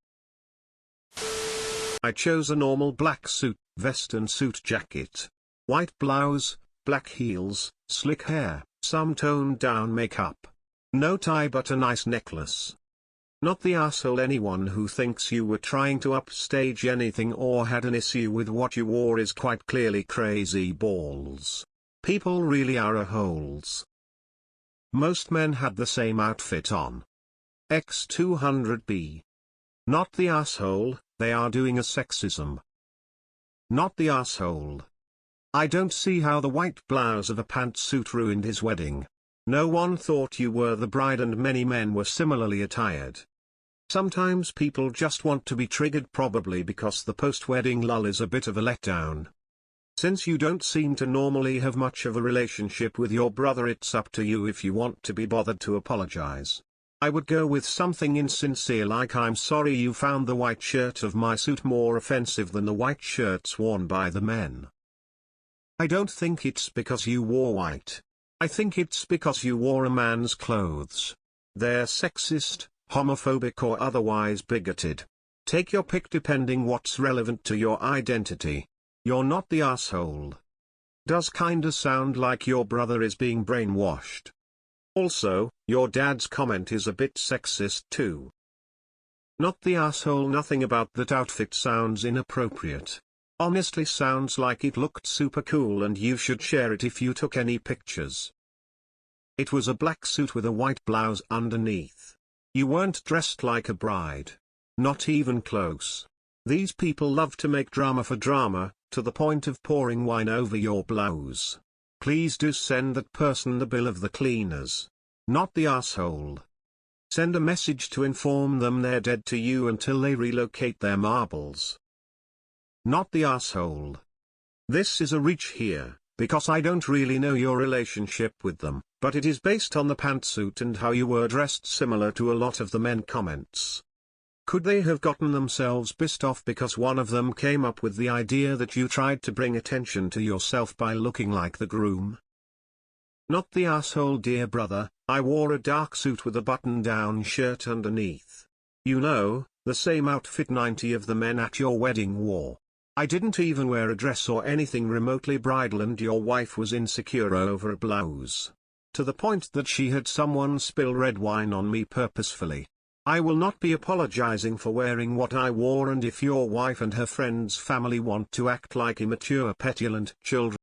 I chose a normal black suit, vest and suit jacket. White blouse, black heels, slick hair, some toned down makeup. No tie but a nice necklace. Not the asshole anyone who thinks you were trying to upstage anything or had an issue with what you wore is quite clearly crazy balls. People really are a-holes. Most men had the same outfit on. X200B. Not the asshole, they are doing a sexism. Not the asshole. I don't see how the white blouse of a pantsuit ruined his wedding. No one thought you were the bride and many men were similarly attired. Sometimes people just want to be triggered probably because the post-wedding lull is a bit of a letdown. Since you don't seem to normally have much of a relationship with your brother, it's up to you if you want to be bothered to apologize. I would go with something insincere like I'm sorry you found the white shirt of my suit more offensive than the white shirts worn by the men. I don't think it's because you wore white. I think it's because you wore a man's clothes. They're sexist, homophobic or otherwise bigoted. Take your pick depending what's relevant to your identity. You're not the asshole. Does kinda sound like your brother is being brainwashed. Also, your dad's comment is a bit sexist too. Not the asshole. Nothing about that outfit sounds inappropriate. Honestly sounds like it looked super cool and you should share it if you took any pictures. It was a black suit with a white blouse underneath. You weren't dressed like a bride. Not even close. These people love to make drama for drama, to the point of pouring wine over your blouse. Please do send that person the bill of the cleaners. Not the asshole. Send a message to inform them they're dead to you until they relocate their marbles. Not the asshole. This is a reach here, because I don't really know your relationship with them, but it is based on the pantsuit and how you were dressed similar to a lot of the men comments. Could they have gotten themselves pissed off because one of them came up with the idea that you tried to bring attention to yourself by looking like the groom? Not the asshole. Dear brother, I wore a dark suit with a button-down shirt underneath. You know, the same outfit 90 of the men at your wedding wore. I didn't even wear a dress or anything remotely bridal and your wife was insecure over a blouse. To the point that she had someone spill red wine on me purposefully. I will not be apologizing for wearing what I wore, and if your wife and her friends' family want to act like immature petulant children,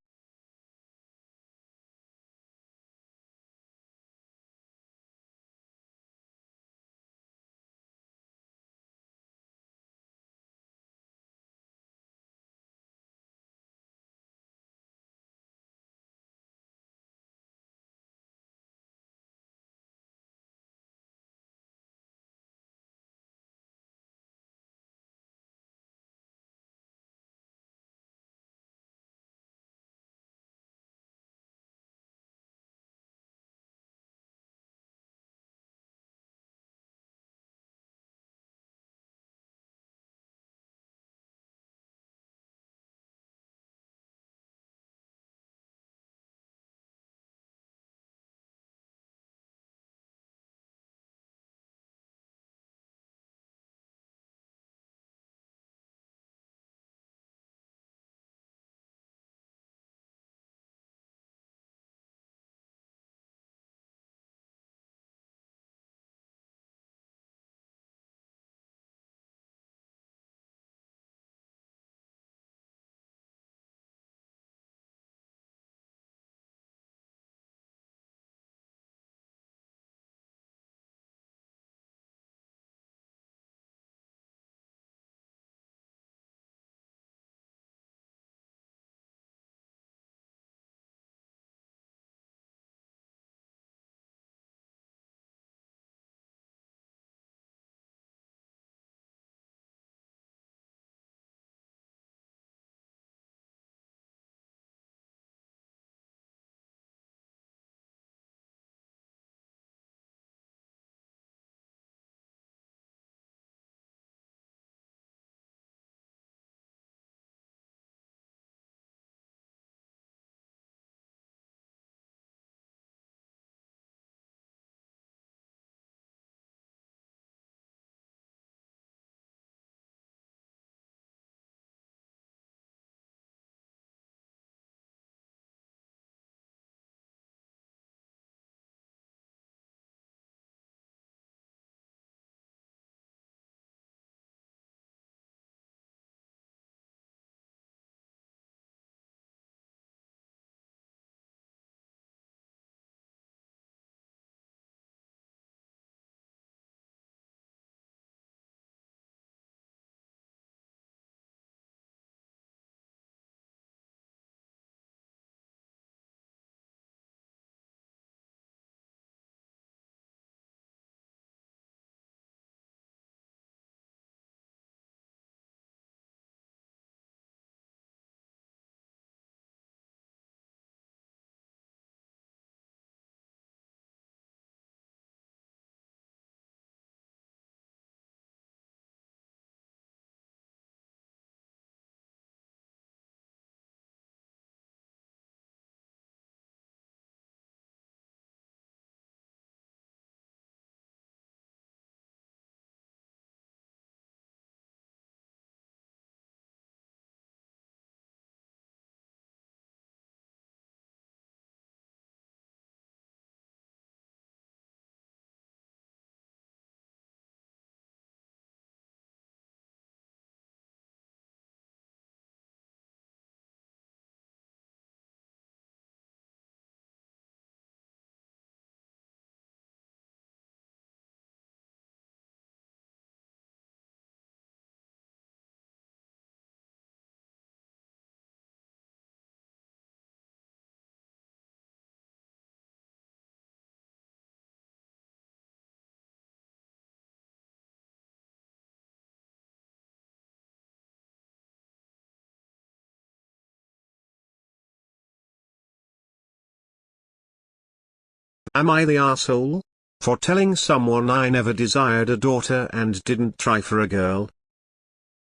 Am I the asshole? For telling someone I never desired a daughter and didn't try for a girl?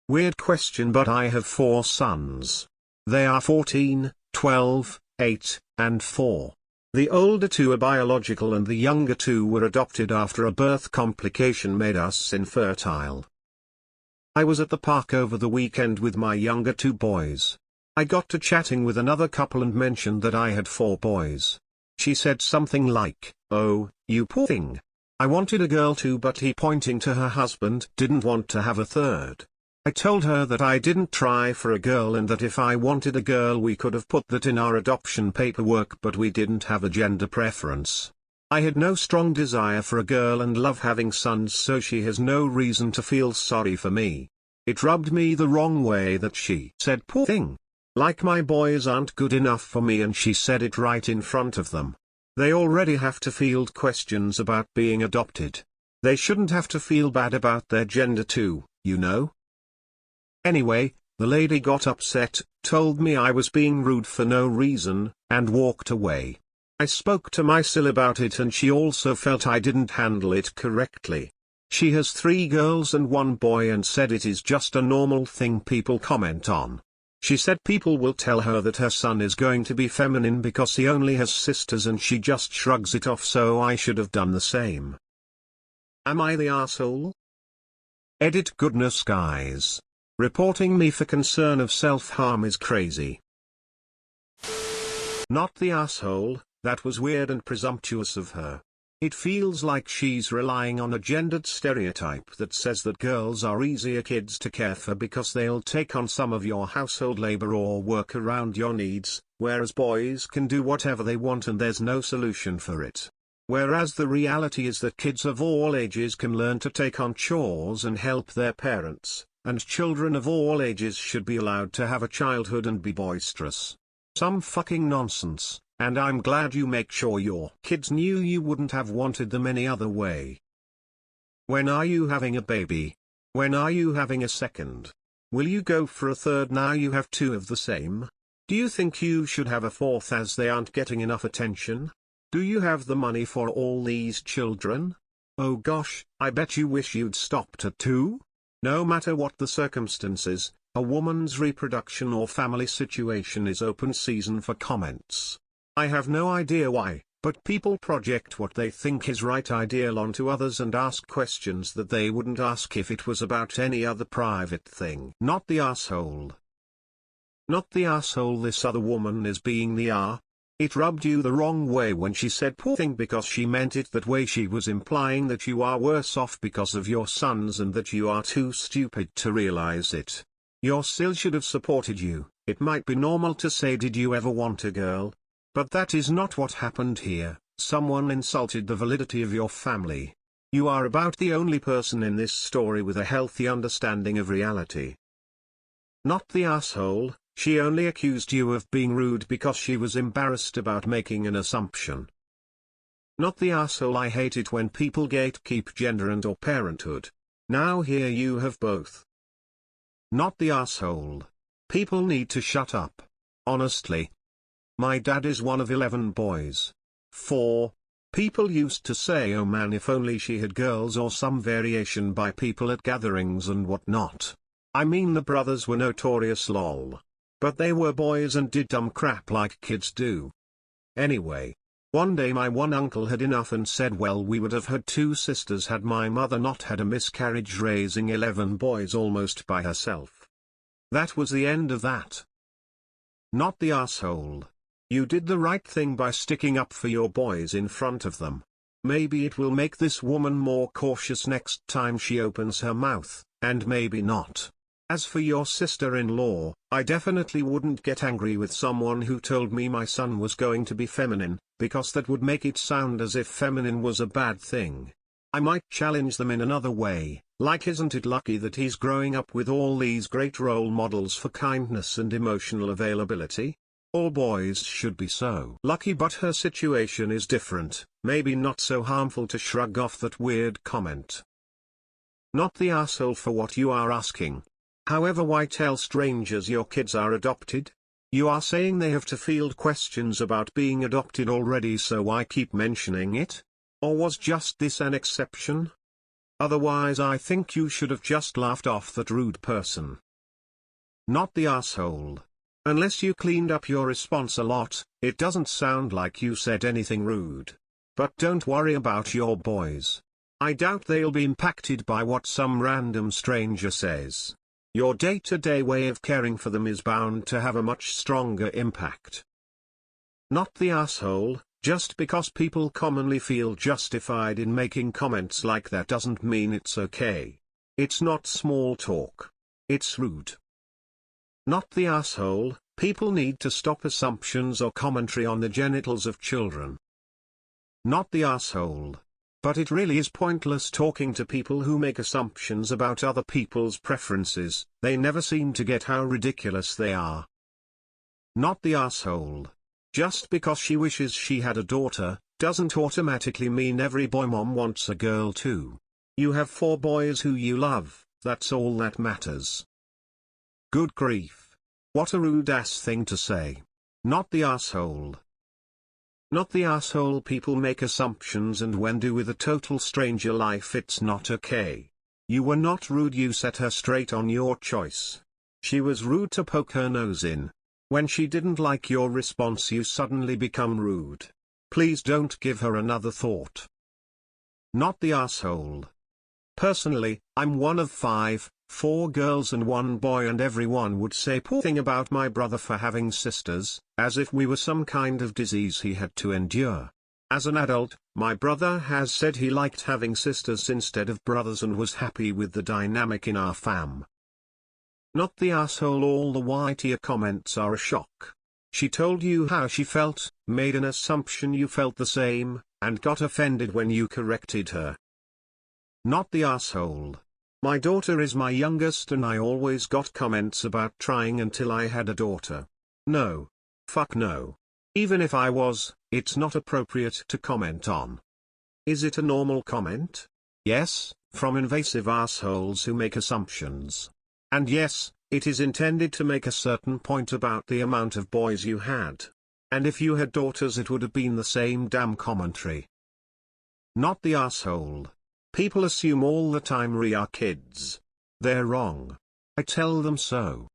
Weird question, but I have 4 sons. They are 14, 12, 8, and 4. The older 2 are biological and the younger 2 were adopted after a birth complication made us infertile. I was at the park over the weekend with my younger 2 boys. I got to chatting with another couple and mentioned that I had 4 boys. She said something like, "Oh, you poor thing. I wanted a girl too," but he, pointing to her husband, didn't want to have a third. I told her that I didn't try for a girl and that if I wanted a girl we could have put that in our adoption paperwork, but we didn't have a gender preference. I had no strong desire for a girl and love having sons, so she has no reason to feel sorry for me. It rubbed me the wrong way that she said "poor thing." Like my boys aren't good enough for me, and she said it right in front of them. They already have to field questions about being adopted. They shouldn't have to feel bad about their gender too, you know? Anyway, the lady got upset, told me I was being rude for no reason, and walked away. I spoke to my sil about it and she also felt I didn't handle it correctly. She has 3 girls and 1 boy and said it is just a normal thing people comment on. She said people will tell her that her son is going to be feminine because he only has sisters and she just shrugs it off, so I should have done the same. Am I the asshole? Edit. Goodness guys. Reporting me for concern of self-harm is crazy. Not the asshole. That was weird and presumptuous of her. It feels like she's relying on a gendered stereotype that says that girls are easier kids to care for because they'll take on some of your household labor or work around your needs, whereas boys can do whatever they want and there's no solution for it. Whereas the reality is that kids of all ages can learn to take on chores and help their parents, and children of all ages should be allowed to have a childhood and be boisterous. Some fucking nonsense. And I'm glad you make sure your kids knew you wouldn't have wanted them any other way. When are you having a baby? When are you having a second? Will you go for a third now you have 2 of the same? Do you think you should have a 4th as they aren't getting enough attention? Do you have the money for all these children? Oh gosh, I bet you wish you'd stopped at 2? No matter what the circumstances, a woman's reproduction or family situation is open season for comments. I have no idea why, but people project what they think is right ideal onto others and ask questions that they wouldn't ask if it was about any other private thing. Not the asshole. Not the asshole. This other woman is being the It rubbed you the wrong way when she said "poor thing" because she meant it that way. She was implying that you are worse off because of your sons and that you are too stupid to realize it. Your sil should have supported you. It might be normal to say "did you ever want a girl?" But that is not what happened here. Someone insulted the validity of your family. You are about the only person in this story with a healthy understanding of reality. Not the asshole. She only accused you of being rude because she was embarrassed about making an assumption. Not the asshole. I hate it when people gatekeep gender and or parenthood. Now here you have both. Not the asshole. People need to shut up. Honestly. My dad is one of 11 boys. 4. People used to say "oh man, if only she had girls" or some variation by people at gatherings and whatnot. I mean, the brothers were notorious lol. But they were boys and did dumb crap like kids do. Anyway. One day my one uncle had enough and said, well, we would have had 2 sisters had my mother not had a miscarriage, raising 11 boys almost by herself. That was the end of that. Not the asshole. You did the right thing by sticking up for your boys in front of them. Maybe it will make this woman more cautious next time she opens her mouth, and maybe not. As for your sister-in-law, I definitely wouldn't get angry with someone who told me my son was going to be feminine, because that would make it sound as if feminine was a bad thing. I might challenge them in another way, like, isn't it lucky that he's growing up with all these great role models for kindness and emotional availability? All boys should be so lucky, but her situation is different, maybe not so harmful to shrug off that weird comment. Not the asshole for what you are asking. However, why tell strangers your kids are adopted? You are saying they have to field questions about being adopted already, so why keep mentioning it? Or was just this an exception? Otherwise I think you should have just laughed off that rude person. Not the asshole. Unless you cleaned up your response a lot, it doesn't sound like you said anything rude. But don't worry about your boys. I doubt they'll be impacted by what some random stranger says. Your day-to-day way of caring for them is bound to have a much stronger impact. Not the asshole. Just because people commonly feel justified in making comments like that doesn't mean it's okay. It's not small talk. It's rude. Not the asshole. People need to stop assumptions or commentary on the genitals of children. Not the asshole. But it really is pointless talking to people who make assumptions about other people's preferences. They never seem to get how ridiculous they are. Not the asshole. Just because she wishes she had a daughter, doesn't automatically mean every boy mom wants a girl too. You have 4 boys who you love, that's all that matters. Good grief. What a rude-ass thing to say. Not the asshole. Not the asshole. People make assumptions and when do with a total stranger life it's not okay. You were not rude, you set her straight on your choice. She was rude to poke her nose in. When she didn't like your response you suddenly become rude. Please don't give her another thought. Not the asshole. Personally, I'm one of 5, 4 girls and 1 boy, and everyone would say poor thing about my brother for having sisters, as if we were some kind of disease he had to endure. As an adult, my brother has said he liked having sisters instead of brothers and was happy with the dynamic in our fam. Not the asshole. All the whitier comments are a shock. She told you how she felt, made an assumption you felt the same, and got offended when you corrected her. Not the asshole. My daughter is my youngest and I always got comments about trying until I had a daughter. No. Fuck no. Even if I was, it's not appropriate to comment on. Is it a normal comment? Yes, from invasive assholes who make assumptions. And yes, it is intended to make a certain point about the amount of boys you had. And if you had daughters it would have been the same damn commentary. Not the asshole. People assume all the time we are kids. They're wrong. I tell them so.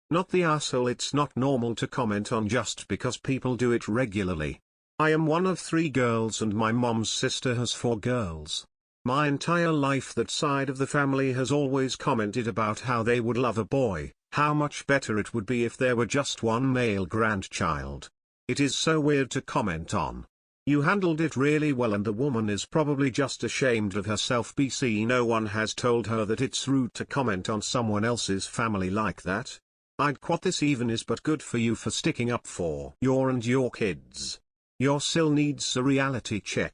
Not the asshole. It's not normal to comment on just because people do it regularly. I am one of 3 girls and my mom's sister has 4 girls. My entire life that side of the family has always commented about how they would love a boy, how much better it would be if there were just 1 male grandchild. It is so weird to comment on. You handled it really well and the woman is probably just ashamed of herself. BC no one has told her that it's rude to comment on someone else's family like that. I'd quote this even is, but good for you for sticking up for your kids. Your sil needs a reality check.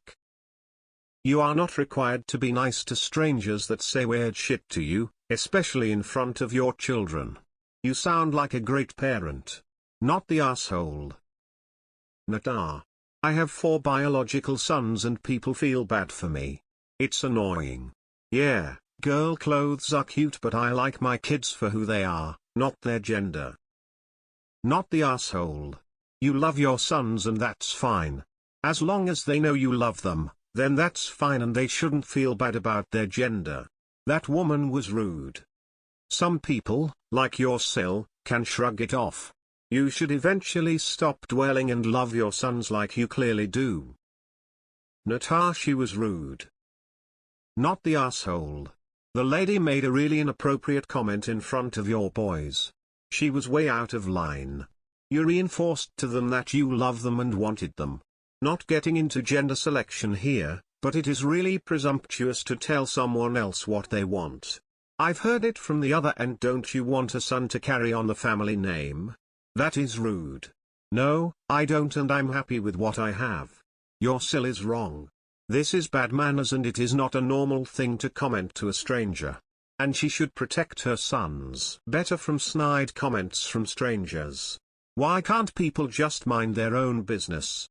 You are not required to be nice to strangers that say weird shit to you, especially in front of your children. You sound like a great parent. Not the asshole. Nata. I have 4 biological sons and people feel bad for me. It's annoying. Yeah, girl clothes are cute but I like my kids for who they are, not their gender. Not the asshole. You love your sons and that's fine. As long as they know you love them, then that's fine and they shouldn't feel bad about their gender. That woman was rude. Some people, like your sil, can shrug it off. You should eventually stop dwelling and love your sons like you clearly do. Nata. She was rude. Not the asshole. The lady made a really inappropriate comment in front of your boys. She was way out of line. You reinforced to them that you love them and wanted them. Not getting into gender selection here, but it is really presumptuous to tell someone else what they want. I've heard it from the other end. Don't you want a son to carry on the family name? That is rude. No, I don't and I'm happy with what I have. Your sil is wrong. This is bad manners and it is not a normal thing to comment to a stranger. And she should protect her sons better from snide comments from strangers. Why can't people just mind their own business?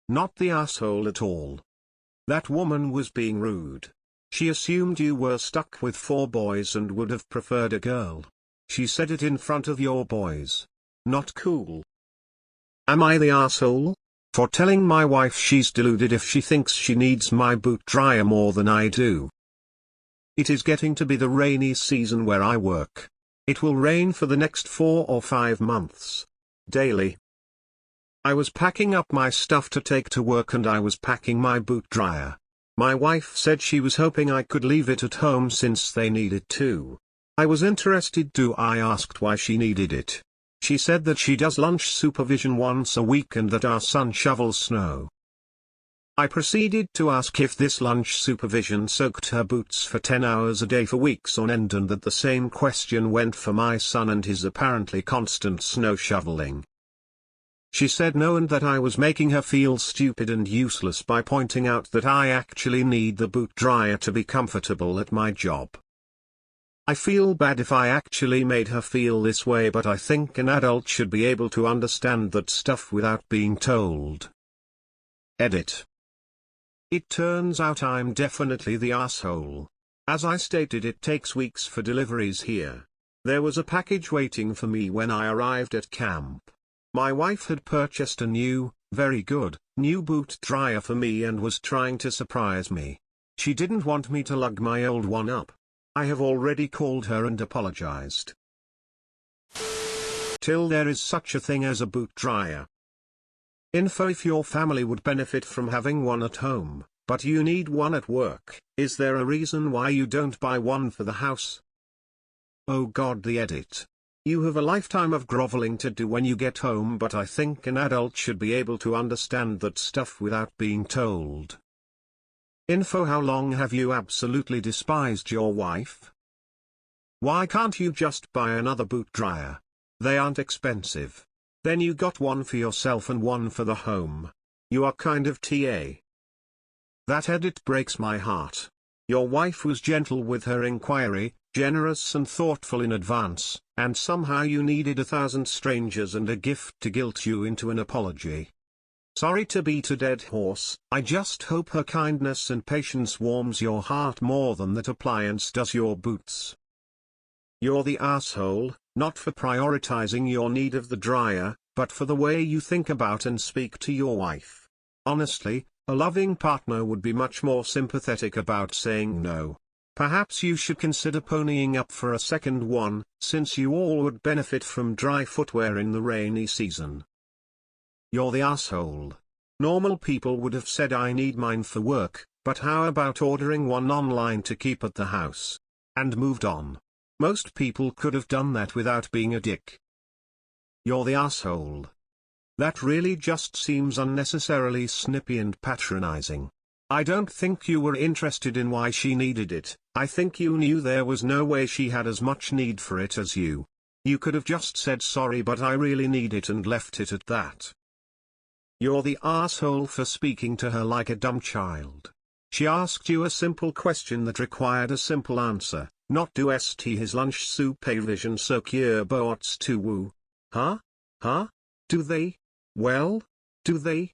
Not the asshole at all. That woman was being rude. She assumed you were stuck with 4 boys and would have preferred a girl. She said it in front of your boys. Not cool. Am I the asshole for telling my wife she's deluded if she thinks she needs my boot dryer more than I do? It is getting to be the rainy season where I work. It will rain for the next 4 or 5 months. Daily. I was packing up my stuff to take to work and I was packing my boot dryer. My wife said she was hoping I could leave it at home since they need it too. I was interested too. I asked why she needed it. She said that she does lunch supervision once a week and that our son shovels snow. I proceeded to ask if this lunch supervision soaked her boots for 10 hours a day for weeks on end and that the same question went for my son and his apparently constant snow shoveling. She said no and that I was making her feel stupid and useless by pointing out that I actually need the boot dryer to be comfortable at my job. I feel bad if I actually made her feel this way, but I think an adult should be able to understand that stuff without being told. Edit. It turns out I'm definitely the asshole. As I stated, it takes weeks for deliveries here. There was a package waiting for me when I arrived at camp. My wife had purchased a new, very good, new boot dryer for me and was trying to surprise me. She didn't want me to lug my old one up. I have already called her and apologized. Till there is such a thing as a boot dryer. Info: if your family would benefit from having one at home, but you need one at work, is there a reason why you don't buy one for the house? Oh God, the edit. You have a lifetime of groveling to do when you get home, but I think an adult should be able to understand that stuff without being told. Info: how long have you absolutely despised your wife? Why can't you just buy another boot dryer? They aren't expensive. Then you got one for yourself and one for the home. You are kind of TA. That edit breaks my heart. Your wife was gentle with her inquiry, generous and thoughtful in advance, and somehow you needed 1,000 strangers and a gift to guilt you into an apology. Sorry to beat a dead horse, I just hope her kindness and patience warms your heart more than that appliance does your boots. You're the asshole, not for prioritizing your need of the dryer, but for the way you think about and speak to your wife. Honestly, a loving partner would be much more sympathetic about saying no. Perhaps you should consider ponying up for a second one, since you all would benefit from dry footwear in the rainy season. You're the asshole. Normal people would have said I need mine for work, but how about ordering one online to keep at the house? And moved on. Most people could have done that without being a dick. You're the asshole. That really just seems unnecessarily snippy and patronizing. I don't think you were interested in why she needed it. I think you knew there was no way she had as much need for it as you. You could have just said sorry, but I really need it, and left it at that. You're the asshole for speaking to her like a dumb child. She asked you a simple question that required a simple answer, not do st his lunch supervision soak your boots to woo. Huh? Huh? Do they? Well, do they?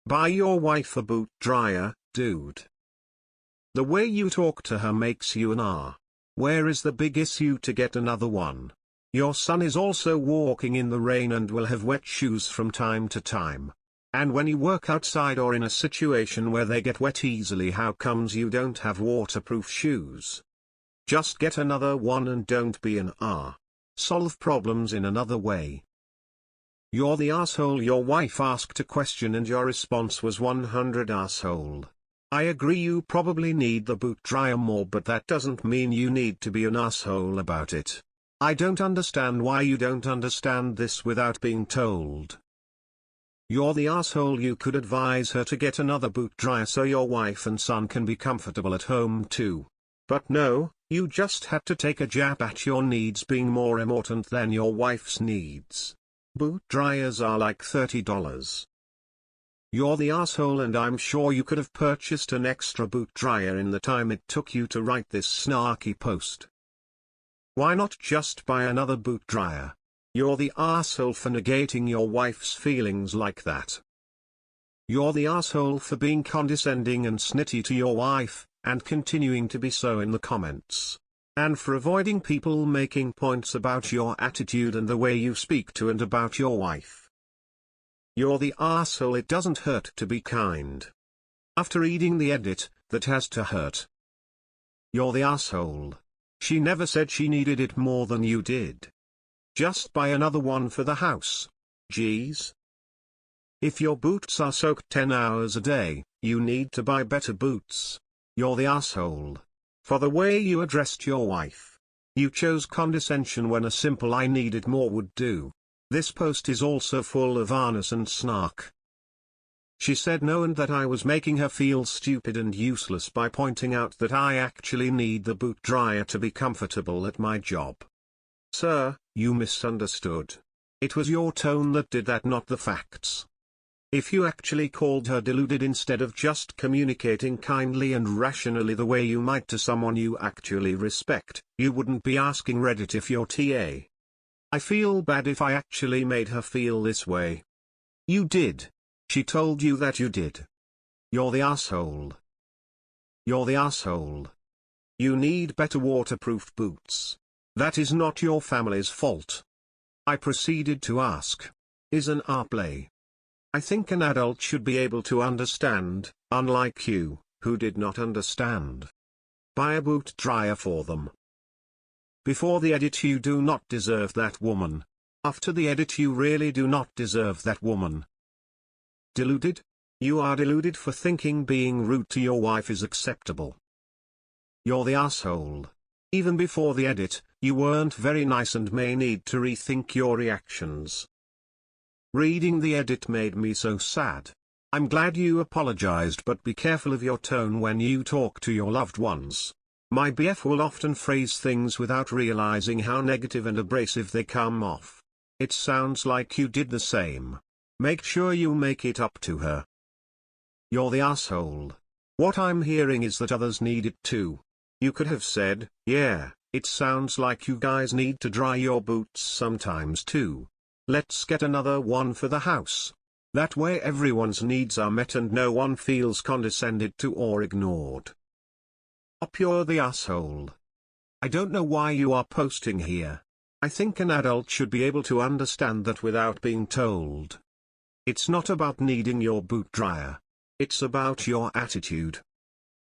Buy your wife a boot dryer, dude. The way you talk to her makes you an R. Where is the big issue to get another one? Your son is also walking in the rain and will have wet shoes from time to time. And when you work outside or in a situation where they get wet easily, how comes you don't have waterproof shoes? Just get another one and don't be an R. Solve problems in another way. You're the asshole. Your wife asked a question and your response was 100 asshole. I agree you probably need the boot dryer more, but that doesn't mean you need to be an asshole about it. I don't understand why you don't understand this without being told. You're the asshole. You could advise her to get another boot dryer so your wife and son can be comfortable at home too. But no, you just had to take a jab at your needs being more important than your wife's needs. Boot dryers are like $30. You're the asshole, and I'm sure you could have purchased an extra boot dryer in the time it took you to write this snarky post. Why not just buy another boot dryer? You're the asshole for negating your wife's feelings like that. You're the asshole for being condescending and snitty to your wife, and continuing to be so in the comments. and for avoiding people making points about your attitude and the way you speak to and about your wife. You're the arsehole. It doesn't hurt to be kind. After reading the edit, that has to hurt. You're the arsehole. She never said she needed it more than you did. Just buy another one for the house. Geez. If your boots are soaked 10 hours a day, you need to buy better boots. You're the arsehole. For the way you addressed your wife. You chose condescension when a simple "I needed more" would do. This post is also full of arness and snark. She said no and that I was making her feel stupid and useless by pointing out that I actually need the boot dryer to be comfortable at my job. Sir, you misunderstood. It was your tone that did that, not the facts. If you actually called her deluded instead of just communicating kindly and rationally the way you might to someone you actually respect, you wouldn't be asking Reddit if you're TA. I feel bad if I actually made her feel this way. You did. She told you that you did. You're the arsehole. You're the arsehole. You need better waterproof boots. That is not your family's fault. I proceeded to ask. Is an play? I think an adult should be able to understand, unlike you, who did not understand. Buy a boot dryer for them. Before the edit, you do not deserve that woman. After the edit, you really do not deserve that woman. Deluded? You are deluded for thinking being rude to your wife is acceptable. You're the arsehole. Even before the edit, you weren't very nice and may need to rethink your reactions. Reading the edit made me so sad. I'm glad you apologized, but be careful of your tone when you talk to your loved ones. My BF will often phrase things without realizing how negative and abrasive they come off. It sounds like you did the same. Make sure you make it up to her. You're the arsehole. What I'm hearing is that others need it too. You could have said, yeah, it sounds like you guys need to dry your boots sometimes too. Let's get another one for the house. That way everyone's needs are met and no one feels condescended to or ignored. You're the arsehole. I don't know why you are posting here. I think an adult should be able to understand that without being told. It's not about needing your boot dryer. It's about your attitude.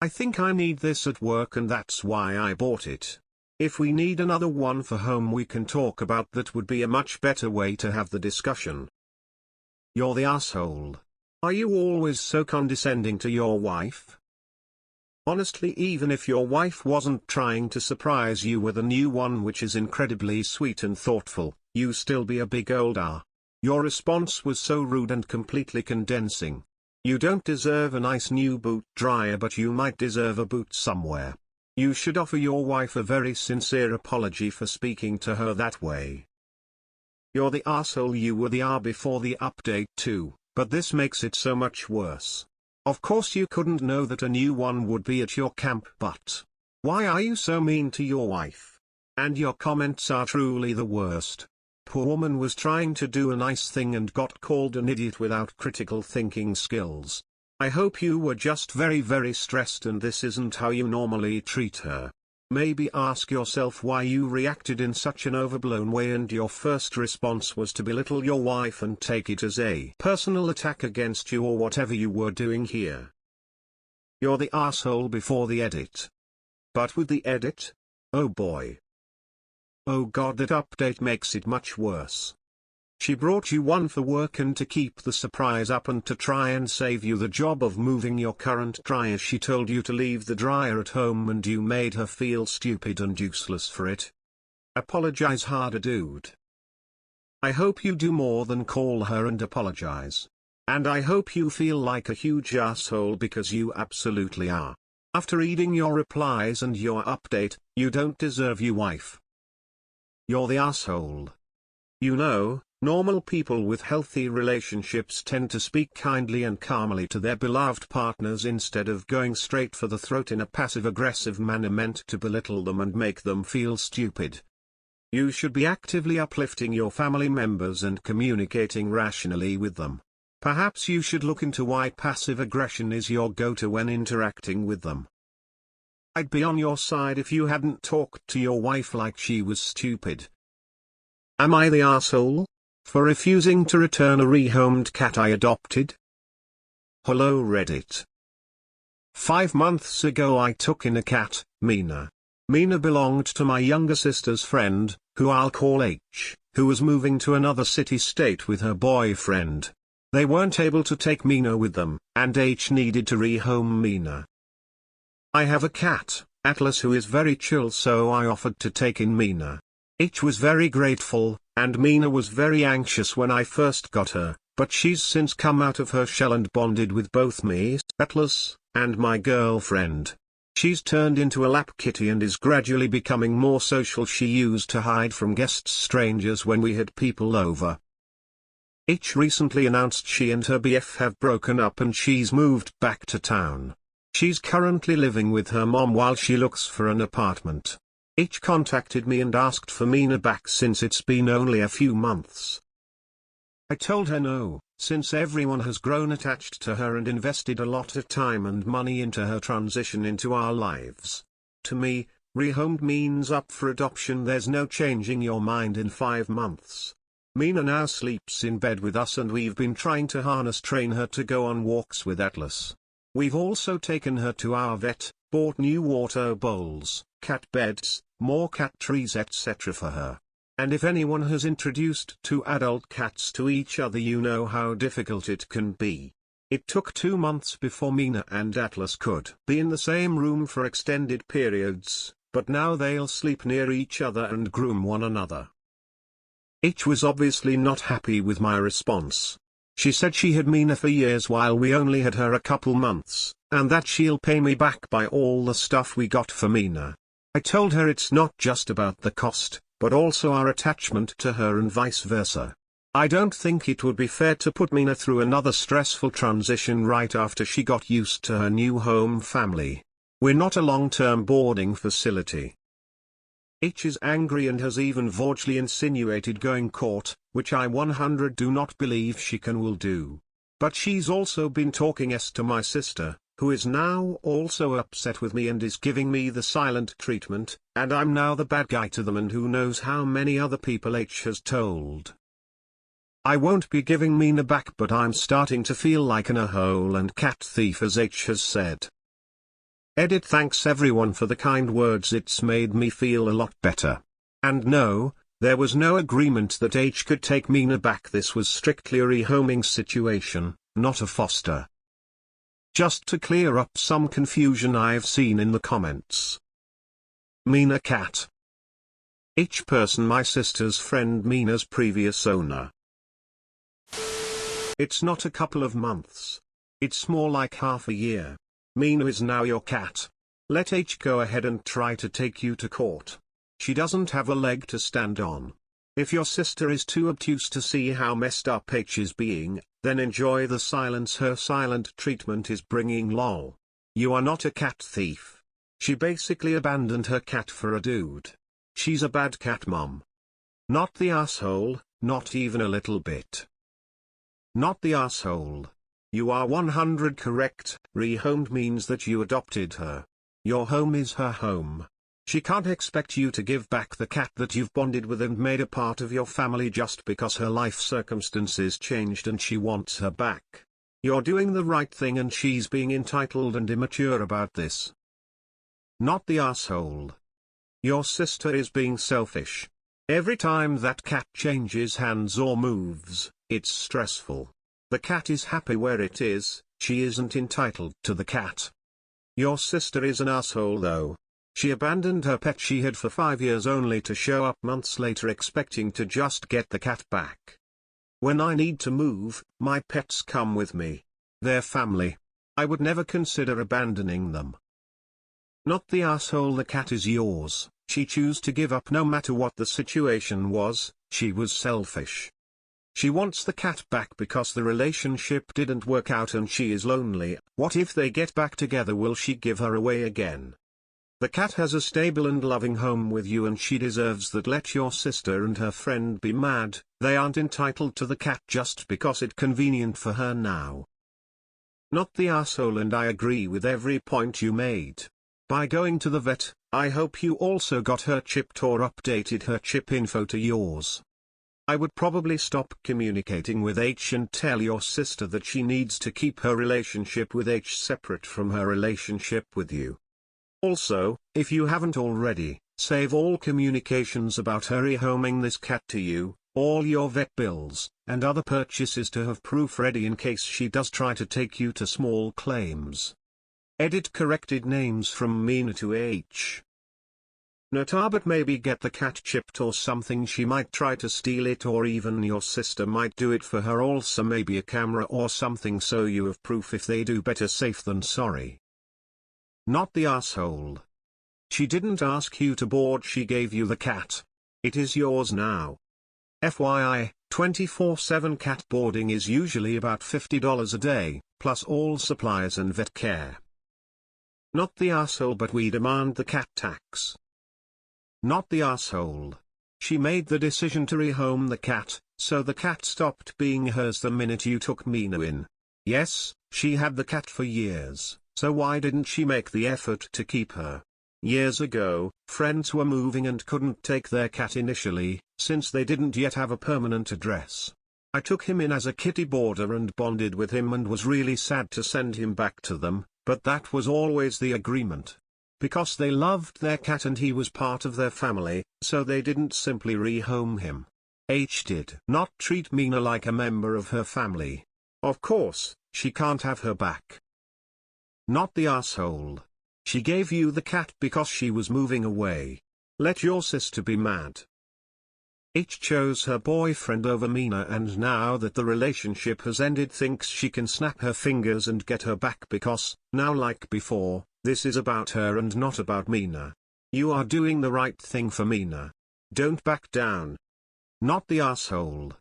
I think I need this at work and that's why I bought it. If we need another one for home, we can talk about that. Would be a much better way to have the discussion. You're the arsehole. Are you always so condescending to your wife? Honestly, even if your wife wasn't trying to surprise you with a new one, which is incredibly sweet and thoughtful, you still be a big old R. Your response was so rude and completely condensing. You don't deserve a nice new boot dryer, but you might deserve a boot somewhere. You should offer your wife a very sincere apology for speaking to her that way. You're the arsehole. You were the R before the update too, but this makes it so much worse. Of course you couldn't know that a new one would be at your camp, but why are you so mean to your wife? And your comments are truly the worst. Poor woman was trying to do a nice thing and got called an idiot without critical thinking skills. I hope you were just very stressed and this isn't how you normally treat her. Maybe ask yourself why you reacted in such an overblown way and your first response was to belittle your wife and take it as a personal attack against you or whatever you were doing here. You're the arsehole before the edit. But with the edit? Oh boy. Oh god, that update makes it much worse. She brought you one for work and to keep the surprise up and to try and save you the job of moving your current dryer, she told you to leave the dryer at home and you made her feel stupid and useless for it. Apologize harder, dude. I hope you do more than call her and apologize. And I hope you feel like a huge asshole because you absolutely are. After reading your replies and your update, you don't deserve your wife. You're the asshole. You know, normal people with healthy relationships tend to speak kindly and calmly to their beloved partners instead of going straight for the throat in a passive-aggressive manner meant to belittle them and make them feel stupid. You should be actively uplifting your family members and communicating rationally with them. Perhaps you should look into why passive aggression is your go-to when interacting with them. I'd be on your side if you hadn't talked to your wife like she was stupid. Am I the asshole? For refusing to return a rehomed cat I adopted? Hello Reddit. 5 months ago I took in a cat, Mina. Mina belonged to my younger sister's friend, who I'll call H, who was moving to another city-state with her boyfriend. They weren't able to take Mina with them, and H needed to rehome Mina. I have a cat, Atlas, who is very chill, so I offered to take in Mina. H was very grateful, and Mina was very anxious when I first got her, but she's since come out of her shell and bonded with both me, Atlas, and my girlfriend. She's turned into a lap kitty and is gradually becoming more social. She used to hide from guests, strangers, when we had people over. H recently announced she and her BF have broken up and she's moved back to town. She's currently living with her mom while she looks for an apartment. H contacted me and asked for Mina back since it's been only a few months. I told her no, since everyone has grown attached to her and invested a lot of time and money into her transition into our lives. To me, rehomed means up for adoption. There's no changing your mind in 5 months. Mina now sleeps in bed with us and we've been trying to harness train her to go on walks with Atlas. We've also taken her to our vet, bought new water bowls, cat beds, more cat trees etc. for her. And if anyone has introduced 2 adult cats to each other, you know how difficult it can be. It took 2 months before Mina and Atlas could be in the same room for extended periods, but now they'll sleep near each other and groom one another. H was obviously not happy with my response. She said she had Mina for years while we only had her a couple months, and that she'll pay me back by all the stuff we got for Mina. I told her it's not just about the cost, but also our attachment to her and vice versa. I don't think it would be fair to put Mina through another stressful transition right after she got used to her new home family. We're not a long-term boarding facility. H is angry and has even vaguely insinuated going court, which I 100 do not believe she will do. But she's also been talking to my sister, who is now also upset with me and is giving me the silent treatment, and I'm now the bad guy to them, and who knows how many other people H has told. I won't be giving Mina back, but I'm starting to feel like an a-hole and cat thief, as H has said. Edit. Thanks everyone for the kind words, it's made me feel a lot better. And no, there was no agreement that H could take Mina back. This was strictly a rehoming situation, not a foster. Just to clear up some confusion I've seen in the comments. Mina cat. H person, my sister's friend, Mina's previous owner. It's not a couple of months. It's more like half a year. Mina is now your cat. Let H go ahead and try to take you to court. She doesn't have a leg to stand on. If your sister is too obtuse to see how messed up H is being, then enjoy the silence her silent treatment is bringing. Lol. You are not a cat thief. She basically abandoned her cat for a dude. She's a bad cat mom. Not the asshole, not even a little bit. Not the asshole. You are 100 correct. Rehomed means that you adopted her. Your home is her home. She can't expect you to give back the cat that you've bonded with and made a part of your family just because her life circumstances changed and she wants her back. You're doing the right thing and she's being entitled and immature about this. Not the asshole. Your sister is being selfish. Every time that cat changes hands or moves, it's stressful. The cat is happy where it is, she isn't entitled to the cat. Your sister is an asshole though. She abandoned her pet she had for 5 years only to show up months later expecting to just get the cat back. When I need to move, my pets come with me. They're family. I would never consider abandoning them. Not the asshole. The cat is yours. She chose to give up no matter what the situation was. She was selfish. She wants the cat back because the relationship didn't work out and she is lonely. What if they get back together? Will she give her away again? The cat has a stable and loving home with you and she deserves that. Let your sister and her friend be mad. They aren't entitled to the cat just because it's convenient for her now. Not the asshole, and I agree with every point you made. By going to the vet, I hope you also got her chipped or updated her chip info to yours. I would probably stop communicating with H and tell your sister that she needs to keep her relationship with H separate from her relationship with you. Also, if you haven't already, save all communications about her rehoming this cat to you, all your vet bills, and other purchases to have proof ready in case she does try to take you to small claims. Edit corrected names from Mina to H. Nota, but maybe get the cat chipped or something. She might try to steal it, or even your sister might do it for her. Also maybe a camera or something, so you have proof. If they do, better safe than sorry. Not the asshole. She didn't ask you to board, she gave you the cat. It is yours now. FYI, 24/7 cat boarding is usually about $50 a day, plus all supplies and vet care. Not the asshole, but we demand the cat tax. Not the asshole. She made the decision to rehome the cat, so the cat stopped being hers the minute you took Mina in. Yes, she had the cat for years, so why didn't she make the effort to keep her? Years ago, friends were moving and couldn't take their cat initially, since they didn't yet have a permanent address. I took him in as a kitty boarder and bonded with him and was really sad to send him back to them, but that was always the agreement. Because they loved their cat and he was part of their family, so they didn't simply rehome him. H did not treat Mina like a member of her family. Of course, she can't have her back. Not the asshole. She gave you the cat because she was moving away. Let your sister be mad. H chose her boyfriend over Mina, and now that the relationship has ended thinks she can snap her fingers and get her back because, now like before, this is about her and not about Mina. You are doing the right thing for Mina. Don't back down. Not the asshole.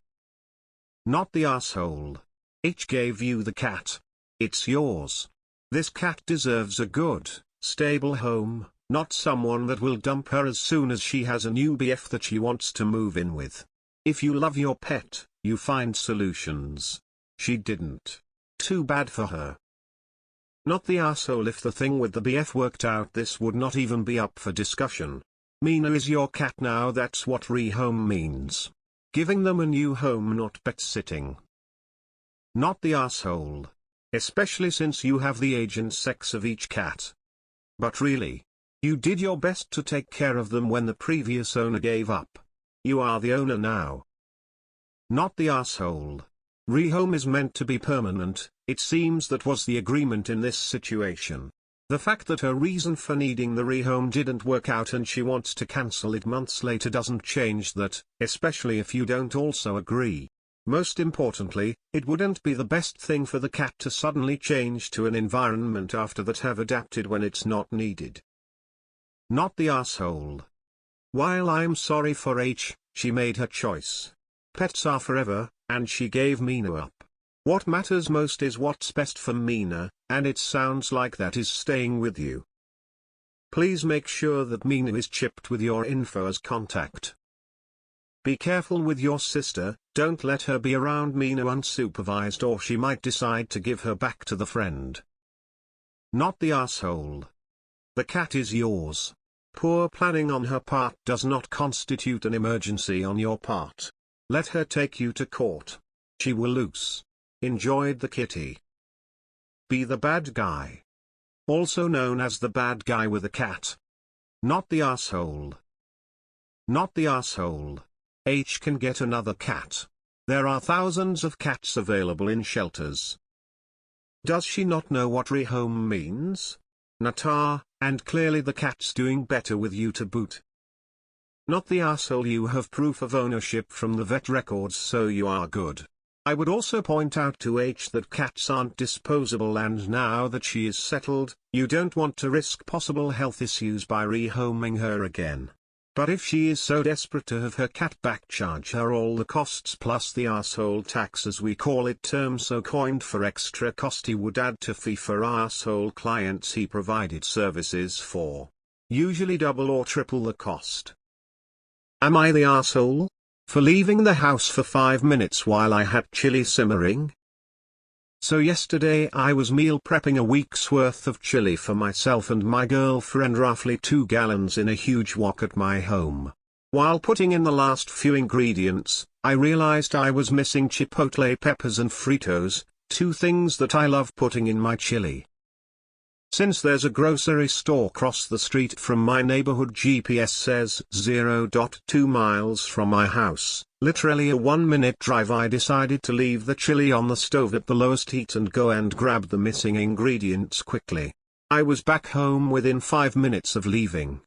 Not the asshole. H gave you the cat. It's yours. This cat deserves a good, stable home, not someone that will dump her as soon as she has a new BF that she wants to move in with. If you love your pet, you find solutions. She didn't. Too bad for her. Not the asshole. If the thing with the BF worked out, this would not even be up for discussion. Mina is your cat now. That's what rehome means. Giving them a new home, not pet sitting. Not the asshole. Especially since you have the age and sex of each cat. But really, you did your best to take care of them when the previous owner gave up. You are the owner now. Not the asshole. Rehome is meant to be permanent. It seems that was the agreement in this situation. The fact that her reason for needing the rehome didn't work out and she wants to cancel it months later doesn't change that, especially if you don't also agree. Most importantly, it wouldn't be the best thing for the cat to suddenly change to an environment after that have adapted when it's not needed. Not the asshole. While I'm sorry for H, she made her choice. Pets are forever, and she gave Mina up. What matters most is what's best for Mina, and it sounds like that is staying with you. Please make sure that Mina is chipped with your info as contact. Be careful with your sister, don't let her be around Mina unsupervised or she might decide to give her back to the friend. Not the asshole. The cat is yours. Poor planning on her part does not constitute an emergency on your part. Let her take you to court. She will lose. Enjoyed the kitty. Be the bad guy. Also known as the bad guy with a cat. Not the asshole. Not the asshole. H can get another cat. There are thousands of cats available in shelters. Does she not know what rehome means? Nata, and clearly the cat's doing better with you to boot. Not the asshole. You have proof of ownership from the vet records, so you are good. I would also point out to H that cats aren't disposable, and now that she is settled, you don't want to risk possible health issues by rehoming her again. But if she is so desperate to have her cat back, charge her all the costs plus the asshole tax, as we call it, term so coined, for extra cost he would add to fee for asshole clients he provided services for. Usually double or triple the cost. Am I the asshole? For leaving the house for 5 minutes while I had chili simmering? So yesterday I was meal prepping a week's worth of chili for myself and my girlfriend, roughly 2 gallons in a huge wok at my home. While putting in the last few ingredients, I realized I was missing chipotle peppers and Fritos, 2 things that I love putting in my chili. Since there's a grocery store across the street from my neighborhood, GPS says 0.2 miles from my house, literally a 1-minute drive, I decided to leave the chili on the stove at the lowest heat and go and grab the missing ingredients quickly. I was back home within 5 minutes of leaving.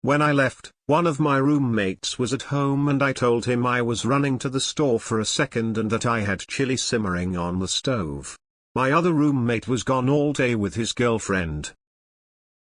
When I left, one of my roommates was at home and I told him I was running to the store for a second and that I had chili simmering on the stove. My other roommate was gone all day with his girlfriend.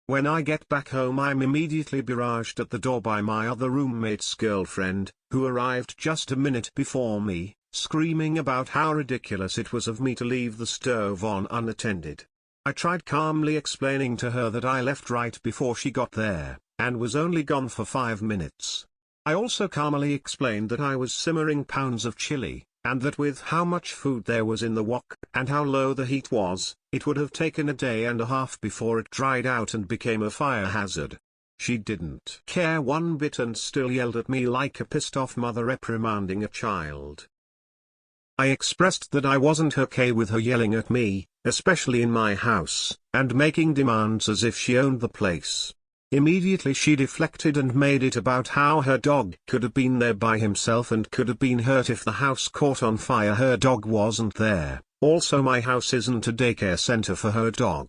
When I get back home, I'm immediately barraged at the door by my other roommate's girlfriend, who arrived just a minute before me, screaming about how ridiculous it was of me to leave the stove on unattended. I tried calmly explaining to her that I left right before she got there, and was only gone for 5 minutes. I also calmly explained that I was simmering pounds of chili, and that with how much food there was in the wok, and how low the heat was, it would have taken a day and a half before it dried out and became a fire hazard. She didn't care one bit and still yelled at me like a pissed-off mother reprimanding a child. I expressed that I wasn't okay with her yelling at me, especially in my house, and making demands as if she owned the place. Immediately she deflected and made it about how her dog could have been there by himself and could have been hurt if the house caught on fire. Her dog wasn't there. Also, my house isn't a daycare center for her dog.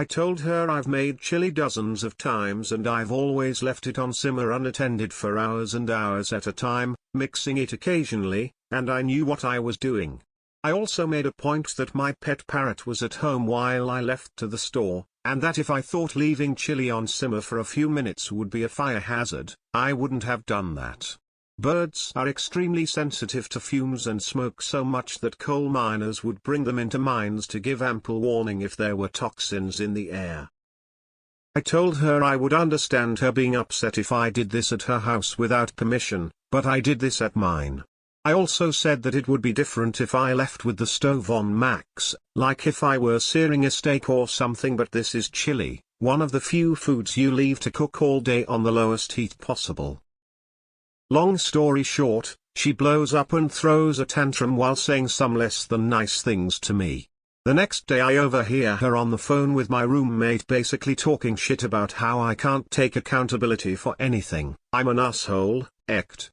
I told her I've made chili dozens of times and I've always left it on simmer unattended for hours and hours at a time, mixing it occasionally, and I knew what I was doing. I also made a point that my pet parrot was at home while I left to the store, and that if I thought leaving chili on simmer for a few minutes would be a fire hazard, I wouldn't have done that. Birds are extremely sensitive to fumes and smoke, so much that coal miners would bring them into mines to give ample warning if there were toxins in the air. I told her I would understand her being upset if I did this at her house without permission, but I did this at mine. I also said that it would be different if I left with the stove on max, like if I were searing a steak or something, but this is chili, one of the few foods you leave to cook all day on the lowest heat possible. Long story short, she blows up and throws a tantrum while saying some less than nice things to me. The next day I overhear her on the phone with my roommate basically talking shit about how I can't take accountability for anything. I'm an asshole, ect.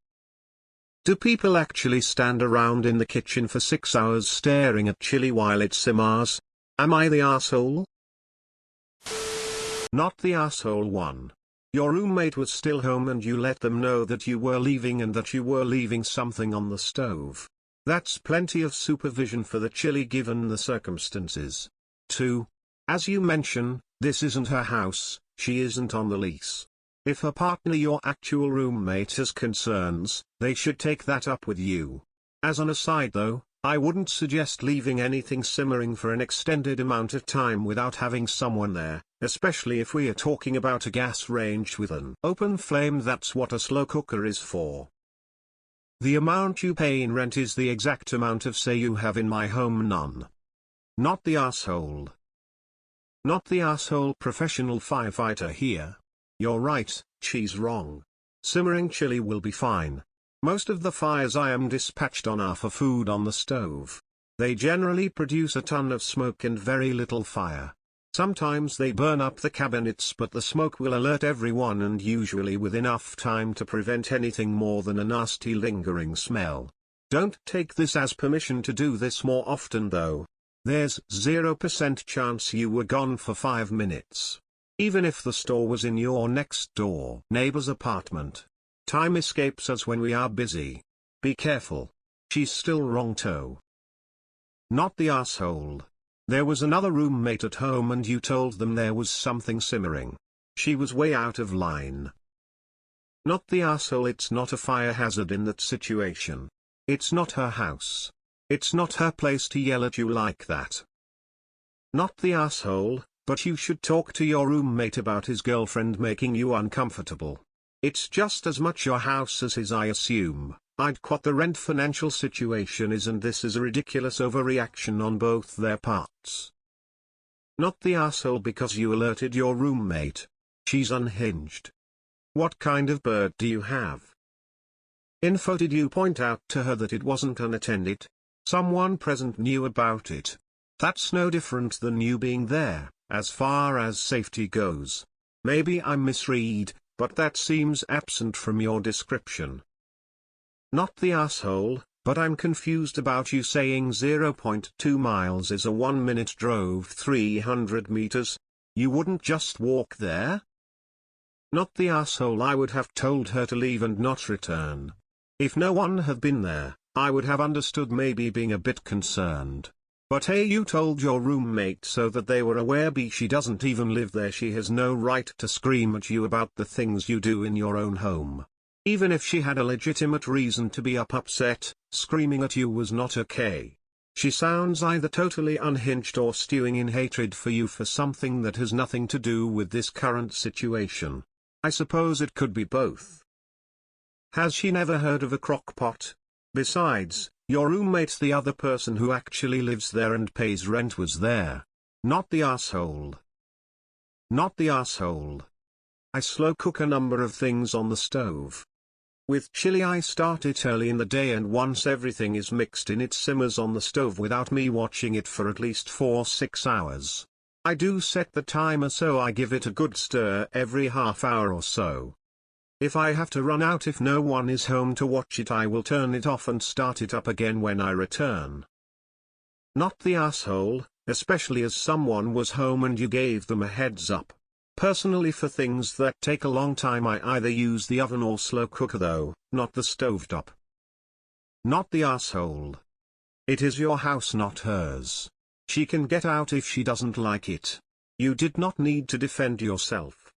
Do people actually stand around in the kitchen for 6 hours staring at chili while it simmers? Am I the asshole? Not the asshole one. Your roommate was still home and you let them know that you were leaving and that you were leaving something on the stove. That's plenty of supervision for the chili given the circumstances. 2. As you mention, this isn't her house, she isn't on the lease. If her partner, your actual roommate, has concerns, they should take that up with you. As an aside though, I wouldn't suggest leaving anything simmering for an extended amount of time without having someone there, especially if we are talking about a gas range with an open flame. That's what a slow cooker is for. The amount you pay in rent is the exact amount of say you have in my home. None. Not the asshole. Not the asshole professional firefighter here. You're right, she's wrong. Simmering chili will be fine. Most of the fires I am dispatched on are for food on the stove. They generally produce a ton of smoke and very little fire. Sometimes they burn up the cabinets, but the smoke will alert everyone, and usually with enough time to prevent anything more than a nasty lingering smell. Don't take this as permission to do this more often though. There's 0% chance you were gone for 5 minutes. Even if the store was in your next door neighbor's apartment. Time escapes us when we are busy. Be careful. She's still wrong too. Not the asshole. There was another roommate at home and you told them there was something simmering. She was way out of line. Not the asshole. It's not a fire hazard in that situation. It's not her house. It's not her place to yell at you like that. Not the asshole, but you should talk to your roommate about his girlfriend making you uncomfortable. It's just as much your house as his, I assume. I'd what the rent financial situation is, and this is a ridiculous overreaction on both their parts. Not the asshole because you alerted your roommate. She's unhinged. What kind of bird do you have? Info: did you point out to her that it wasn't unattended? Someone present knew about it. That's no different than you being there, as far as safety goes. Maybe I misread, but that seems absent from your description. Not the asshole, but I'm confused about you saying 0.2 miles is a 1-minute drove 300 meters. You wouldn't just walk there? Not the asshole, I would have told her to leave and not return. If no one had been there, I would have understood, maybe being a bit concerned. But A, you told your roommate so that they were aware. B, she doesn't even live there. She has no right to scream at you about the things you do in your own home. Even if she had a legitimate reason to be upset, screaming at you was not okay. She sounds either totally unhinged or stewing in hatred for you for something that has nothing to do with this current situation. I suppose it could be both. Has she never heard of a crock pot? Besides, your roommate's the other person who actually lives there and pays rent was there. Not the asshole. Not the asshole. I slow cook a number of things on the stove. With chili I start it early in the day, and once everything is mixed in it simmers on the stove without me watching it for at least 4-6 hours. I do set the timer, so I give it a good stir every half hour or so. If I have to run out if no one is home to watch it, I will turn it off and start it up again when I return. Not the asshole, especially as someone was home and you gave them a heads up. Personally, for things that take a long time, I either use the oven or slow cooker though, not the stovetop. Not the asshole. It is your house, not hers. She can get out if she doesn't like it. You did not need to defend yourself.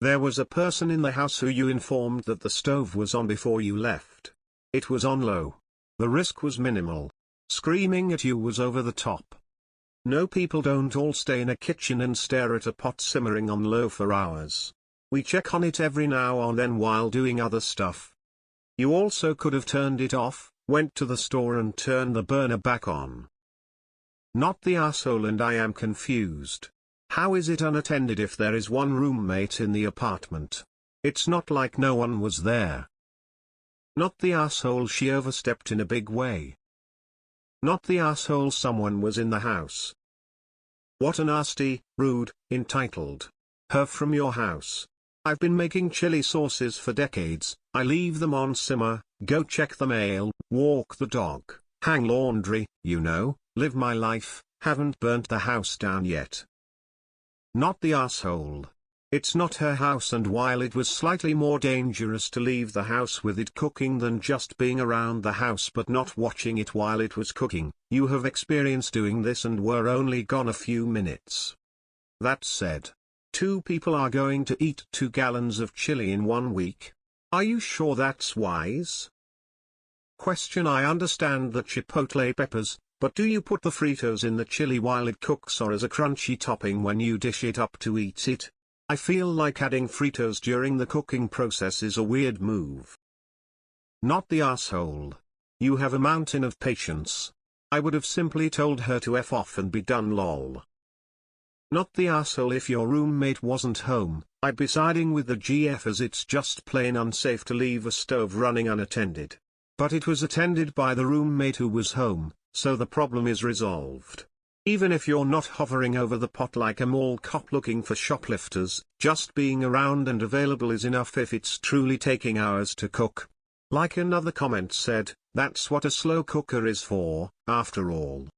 There was a person in the house who you informed that the stove was on before you left. It was on low. The risk was minimal. Screaming at you was over the top. No, people don't all stay in a kitchen and stare at a pot simmering on low for hours. We check on it every now and then while doing other stuff. You also could have turned it off, went to the store and turned the burner back on. Not the asshole, and I am confused. How is it unattended if there is one roommate in the apartment? It's not like no one was there. Not the asshole, she overstepped in a big way. Not the asshole, someone was in the house. What a nasty, rude, entitled. Her from your house. I've been making chili sauces for decades. I leave them on simmer, go check the mail, walk the dog, hang laundry, you know, live my life, haven't burnt the house down yet. Not the asshole. It's not her house, and while it was slightly more dangerous to leave the house with it cooking than just being around the house but not watching it while it was cooking, you have experience doing this and were only gone a few minutes. That said, 2 people are going to eat 2 gallons of chili in 1 week. Are you sure that's wise? Question: I understand the chipotle peppers, but do you put the Fritos in the chili while it cooks or as a crunchy topping when you dish it up to eat it? I feel like adding Fritos during the cooking process is a weird move. Not the asshole. You have a mountain of patience. I would have simply told her to F off and be done, lol. Not the asshole. If your roommate wasn't home, I'd be siding with the GF, as it's just plain unsafe to leave a stove running unattended. But it was attended by the roommate who was home, so the problem is resolved. Even if you're not hovering over the pot like a mall cop looking for shoplifters, just being around and available is enough if it's truly taking hours to cook. Like another comment said, that's what a slow cooker is for, after all.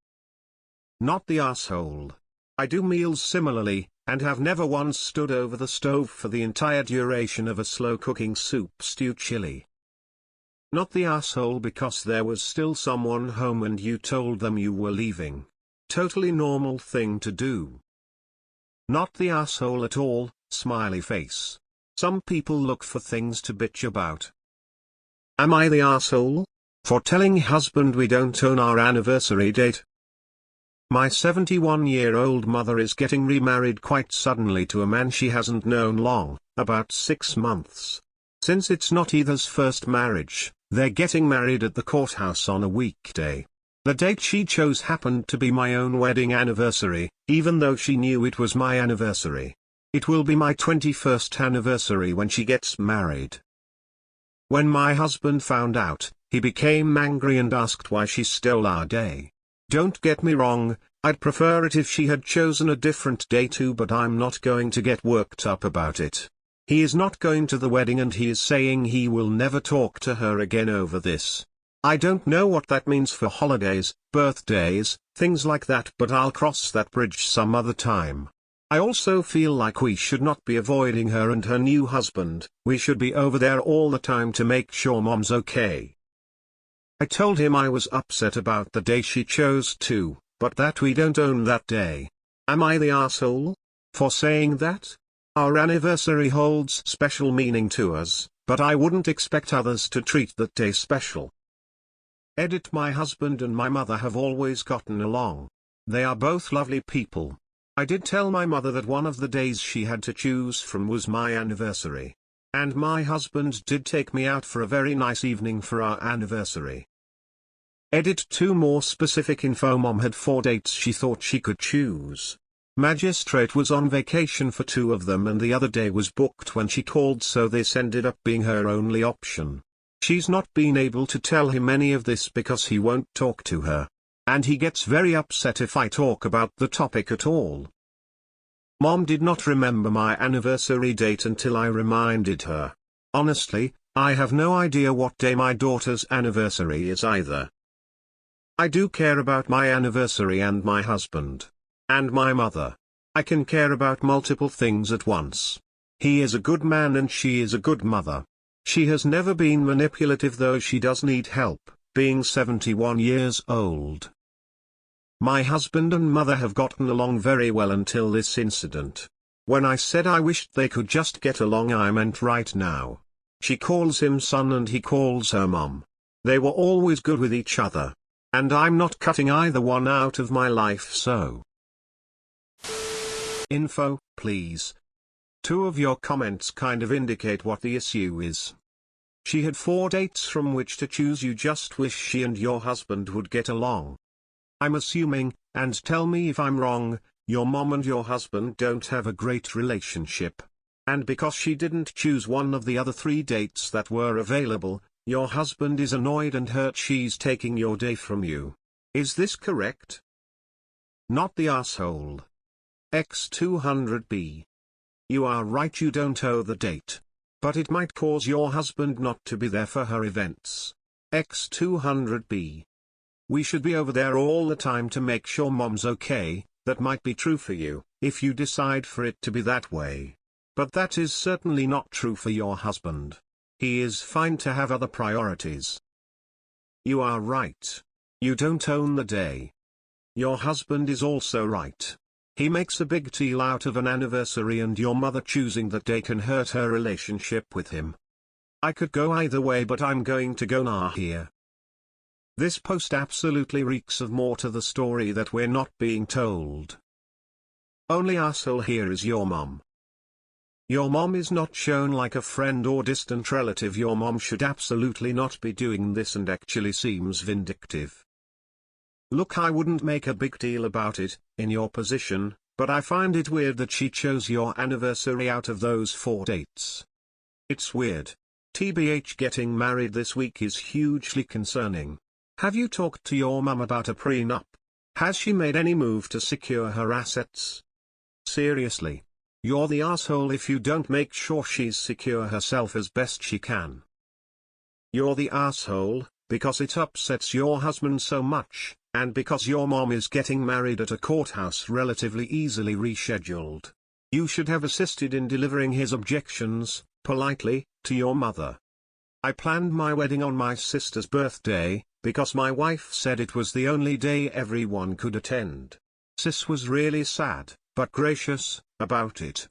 Not the asshole. I do meals similarly, and have never once stood over the stove for the entire duration of a slow cooking soup, stew, chili. Not the asshole, because there was still someone home and you told them you were leaving. Totally normal thing to do. Not the asshole at all, smiley face. Some people look for things to bitch about. Am I the asshole? For telling husband we don't own our anniversary date? My 71-year-old mother is getting remarried quite suddenly to a man she hasn't known long, about 6 months. Since it's not either's first marriage, they're getting married at the courthouse on a weekday. The date she chose happened to be my own wedding anniversary, even though she knew it was my anniversary. It will be my 21st anniversary when she gets married. When my husband found out, he became angry and asked why she stole our day. Don't get me wrong, I'd prefer it if she had chosen a different day too, but I'm not going to get worked up about it. He is not going to the wedding and he is saying he will never talk to her again over this. I don't know what that means for holidays, birthdays, things like that, but I'll cross that bridge some other time. I also feel like we should not be avoiding her and her new husband, we should be over there all the time to make sure mom's okay. I told him I was upset about the day she chose too, but that we don't own that day. Am I the asshole for saying that? Our anniversary holds special meaning to us, but I wouldn't expect others to treat that day special. Edit: my husband and my mother have always gotten along. They are both lovely people. I did tell my mother that one of the days she had to choose from was my anniversary. And my husband did take me out for a very nice evening for our anniversary. Edit: to more specific info, mom had 4 dates she thought she could choose. Magistrate was on vacation for 2 of them and the other day was booked when she called, so this ended up being her only option. She's not been able to tell him any of this because he won't talk to her. And he gets very upset if I talk about the topic at all. Mom did not remember my anniversary date until I reminded her. Honestly, I have no idea what day my daughter's anniversary is either. I do care about my anniversary and my husband. And my mother. I can care about multiple things at once. He is a good man and she is a good mother. She has never been manipulative, though she does need help, being 71 years old. My husband and mother have gotten along very well until this incident. When I said I wished they could just get along, I meant right now. She calls him son and he calls her mom. They were always good with each other. And I'm not cutting either one out of my life, so. Info, please. 2 of your comments kind of indicate what the issue is. She had 4 dates from which to choose. You just wish she and your husband would get along. I'm assuming, and tell me if I'm wrong, your mom and your husband don't have a great relationship. And because she didn't choose one of the other 3 dates that were available, your husband is annoyed and hurt she's taking your day from you. Is this correct? Not the asshole. X200B. You are right, you don't owe the date. But it might cause your husband not to be there for her events. X200B. We should be over there all the time to make sure mom's okay. That might be true for you, if you decide for it to be that way. But that is certainly not true for your husband. He is fine to have other priorities. You are right. You don't own the day. Your husband is also right. He makes a big deal out of an anniversary, and your mother choosing that day can hurt her relationship with him. I could go either way, but I'm going to go nah here. This post absolutely reeks of more to the story that we're not being told. Only asshole here is your mom. Your mom is not shown like a friend or distant relative. Your mom should absolutely not be doing this and actually seems vindictive. Look, I wouldn't make a big deal about it, in your position, but I find it weird that she chose your anniversary out of those 4 dates. It's weird. TBH, getting married this week is hugely concerning. Have you talked to your mum about a prenup? Has she made any move to secure her assets? Seriously. You're the asshole if you don't make sure she's secure herself as best she can. You're the asshole, because it upsets your husband so much, and because your mom is getting married at a courthouse relatively easily rescheduled. You should have assisted in delivering his objections, politely, to your mother. I planned my wedding on my sister's birthday, because my wife said it was the only day everyone could attend. Sis was really sad, but gracious, about it.